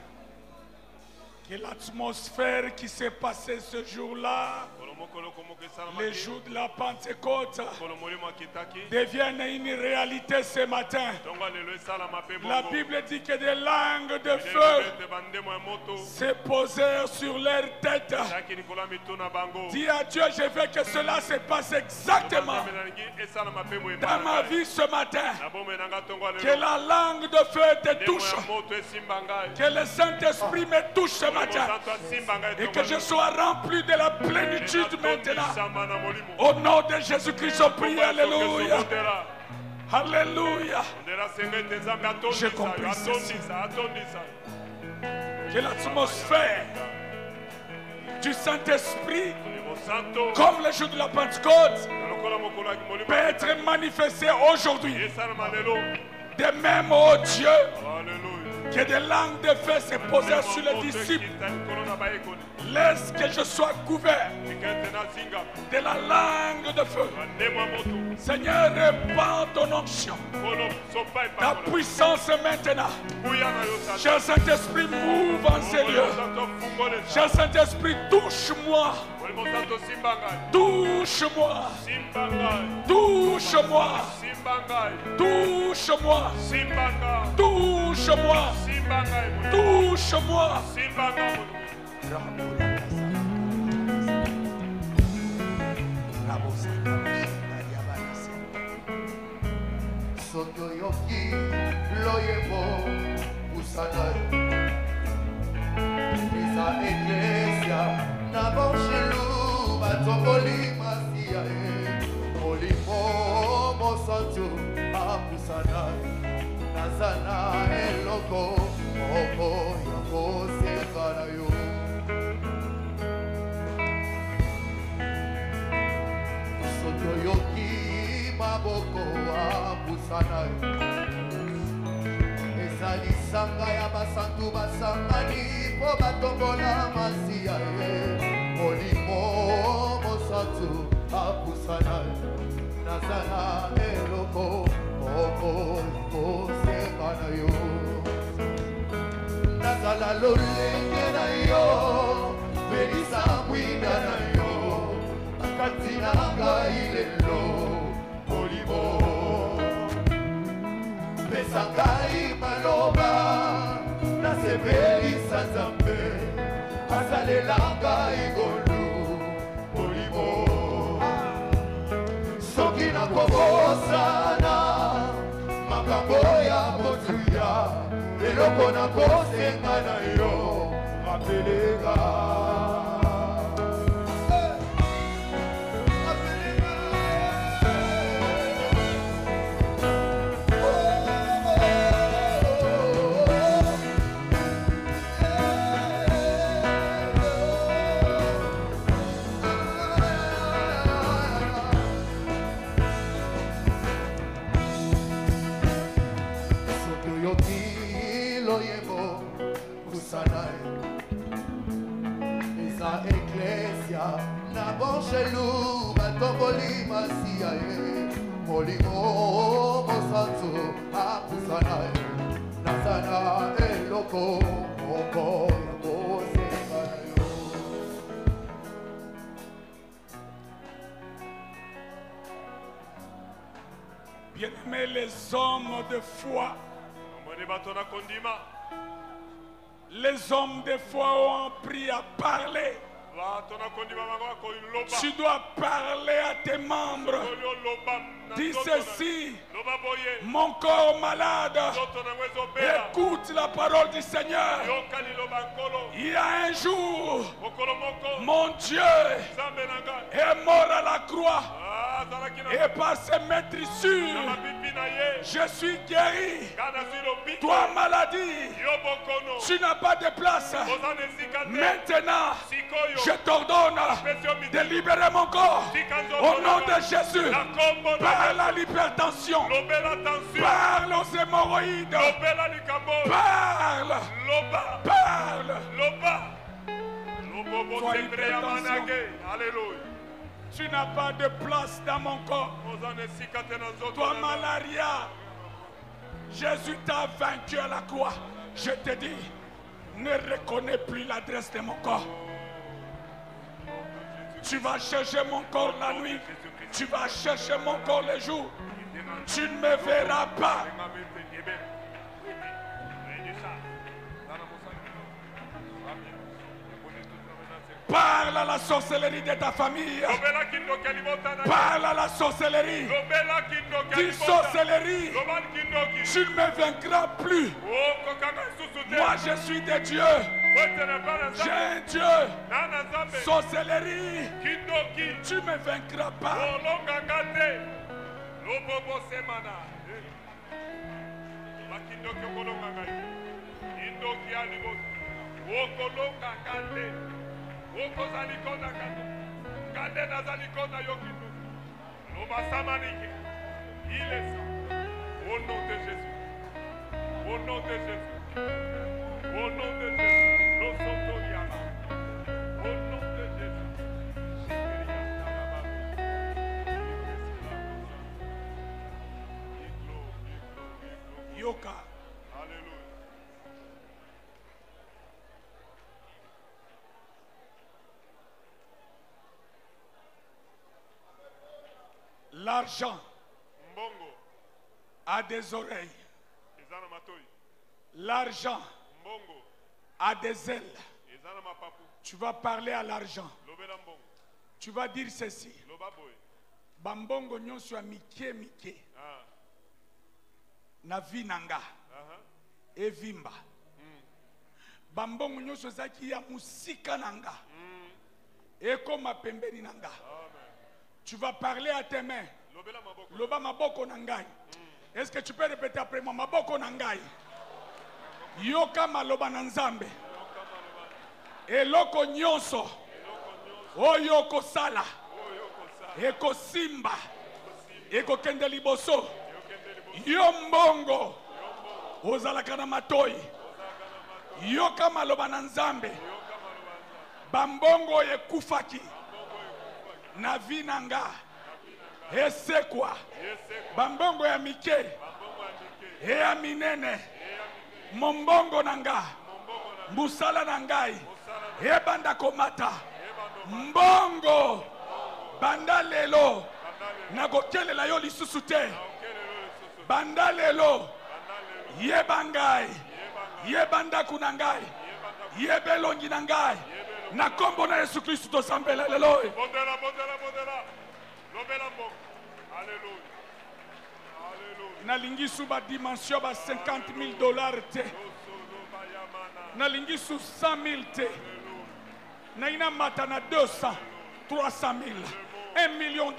que l'atmosphère qui s'est passée ce jour-là, les jours de la Pentecôte, devienne une réalité ce matin. La Bible dit que des langues de feu se posèrent sur leur tête. Dis à Dieu, je veux que cela se passe exactement dans ma vie ce matin. Que la langue de feu te touche. Que le Saint-Esprit me touche ce matin. Et que je sois rempli de la plénitude maintenant. Au nom de Jésus-Christ, je prie. Alléluia. Alléluia. J'ai compris ceci. Que l'atmosphère du Saint-Esprit, comme le jour de la Pentecôte, peut être manifestée aujourd'hui. De même, oh Dieu, que des langues de feu se posent sur les disciples. Laisse que je sois couvert de la langue de feu. Seigneur, répands ton onction, ta puissance maintenant. Cher Saint-Esprit, mouve en ces lieux. Cher Saint-Esprit, touche-moi. Touche-moi. Touche-moi. Touche-moi. Touche-moi. Touche-moi. Sotoyoki loyebo usana Isa iglesia na bonchelu batokoli masia Olimo mosantu apusana Nazana eloko oko yako sekarayo Sotoyoki maboko apusana Ezali sanga ya basantu basangani po batombola masia Olimo mosantu apusana Nazana eloko oko yako sekarayo Nazala lolenge na yo Belisa mwinda na yo Katina ilelo Olimo Pesangai maloba Nasebeli sanzambe Azalelanga igolu Olimo Soki na kobosana Makambo ya motuya Eloko na kosenga na yo Apelega na bonchelu batoboli masia molimo mosantu apusana nazana eloko oko yakosekanayo Bien-aimés les hommes de foi, les hommes de foi ont appris à parler. Tu dois parler à tes membres. Dis ceci: mon corps malade, écoute la parole du Seigneur. Il y a un jour, mon Dieu est mort à la croix. Et par ses maîtrissures, je suis guéri. Toi, maladie, tu n'as pas de place. Maintenant, je t'ordonne de libérer mon corps. Au nom de Jésus, par la l'hypertension, parle aux hémorroïdes, parle. Toi, hypertension, tu n'as pas de place dans mon corps. Toi, malaria, Jésus t'a vaincu à la croix. Je te dis, ne reconnais plus l'adresse de mon corps. Tu vas chercher mon corps la nuit. Tu vas chercher mon corps le jour. Tu ne me verras pas. Parle à la sorcellerie de ta famille. Parle à la sorcellerie. Dis sorcellerie. Tu ne me vaincras plus. Moi je suis de Dieu. J'ai un Dieu. Sorcellerie. Tu ne me vaincras pas. Au nom de Jésus. Au nom de Jésus. Au nom de Jésus. Au nom de Jésus. Yoka. Alléluia. L'argent a des oreilles. L'argent a des ailes. Tu vas parler à l'argent. Tu vas dire ceci. Bambongo nyonso ya mike mike. Na vi nanga. Evimba. Bambongo nyonso zaki ya musika nanga. Ekoma pembeni nanga. Tu vas parler à tes mains. Loba maboko nangai. Est-ce que tu peux répéter après moi? Maboko nangai. Yoka maloba nanzambe. Eloko nyonso. Oyoko sala. Eko simba. Eko kende liboso. Yombongo. Ozalaka na matoi. Yoka maloba nanzambe. Bambongo ekufaki. Na vinanga esekwa bambongo ya mike ya minene mombongo nanga musala nangai ebanda komata mbongo banda lelo nakokelela yo lisusu te banda lelo yebangai yebanda kunangai yebelongi nangai na kombo na Yesu Kristo tosambela lelo. Alléluia. Nalingi sous ba dimension ba $50,000 te. Nalingi sous 100,000 te. Na ina mata na 200, 300,000, $1 million.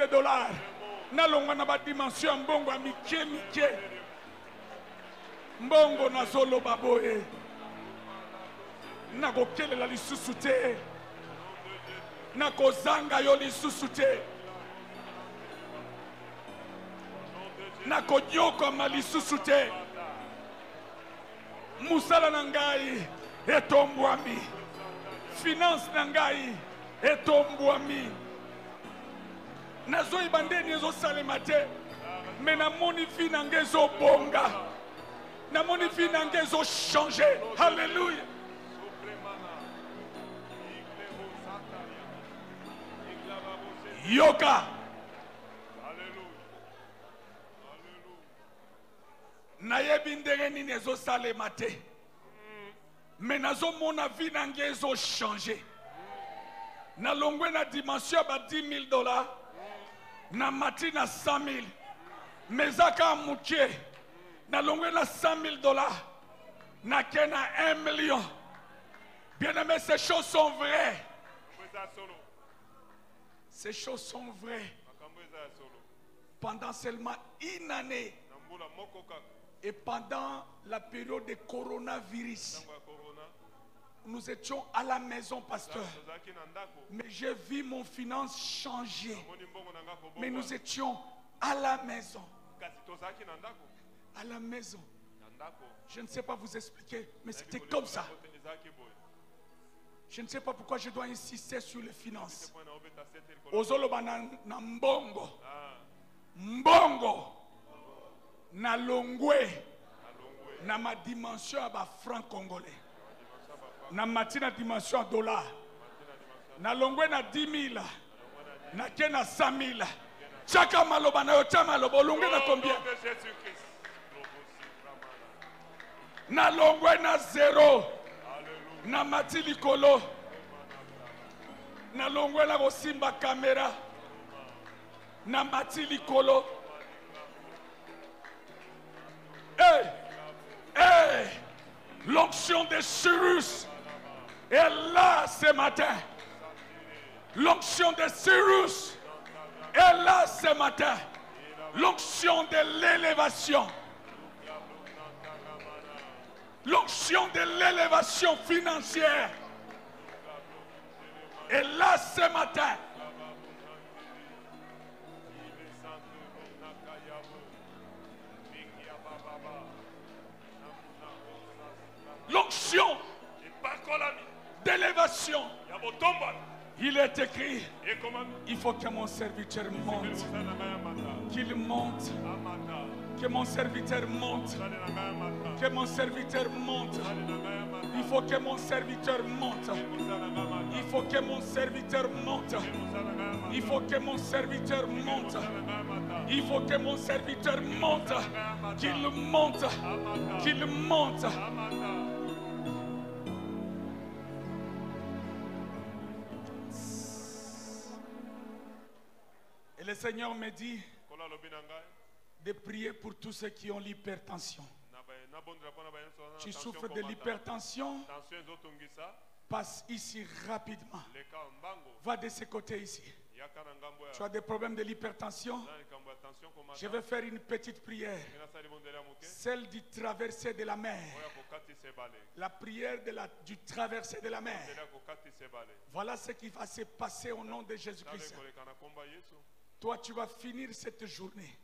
Na longa na ba dimension mbongo a mike mike. Mbongo na zolo baboye. Na kokelela lisusu te. Na kozanga yo lisusu te. Na konyoko malisusu te. Musala nangai etombwami. Finance nangai etombwami. Nazo ibandeni ezo salema te. Mais na moni fi nangai ezo bonga. Na moni fi nangai ezo changer. Alléluia. Yoka. Nayebi ndenge nini ezosalema te. Mais nazomona vie nange ezo changer. Na longwe na dimension ba $10,000. Na mati na 100,000. Mezaka muke. Na longwe na $100,000. Na kena 1 million. Bien-aimés, ces choses sont vraies. Ces choses sont vraies. Pendant seulement une année. Et pendant la période de coronavirus, nous étions à la maison, pasteur. Mais j'ai vu mon finance changer. Mais nous étions à la maison. À la maison. Je ne sais pas vous expliquer, mais c'était comme ça. Je ne sais pas pourquoi je dois insister sur les finances. Ozoloba na mbongo. Mbongo. Na longwe. na ma dimension à ba franc congolais. Na matina dimension à dollar. Na longwe na 10 000. Na ke na 100 000. Chaka maloba na yo chama maloba longwe na combien? Na longwe na 0. Na matili kolo. Na longwe na kosimba caméra. Na matili kolo. Hey! Hey! L'onction de Cyrus est là ce matin. L'onction de Cyrus est là ce matin. L'onction de l'élévation. L'onction de l'élévation financière est là ce matin. L'onction d'élévation. Il est écrit, il faut que mon serviteur monte. Qu'il monte. Que mon serviteur monte. Que mon serviteur monte. Il faut que mon serviteur monte. Il faut que mon serviteur monte. Il faut que mon serviteur monte. Il faut que mon serviteur monte. Qu'il monte. Qu'il monte. Et le Seigneur me dit de prier pour tous ceux qui ont l'hypertension. Tu souffres de l'hypertension, passe ici rapidement. Va de ce côté ici. Tu as des problèmes de l'hypertension. Je vais faire une petite prière. Celle du traversée de la mer. La prière du traversée de la mer. Voilà ce qui va se passer au nom de Jésus-Christ. Toi, tu vas finir cette journée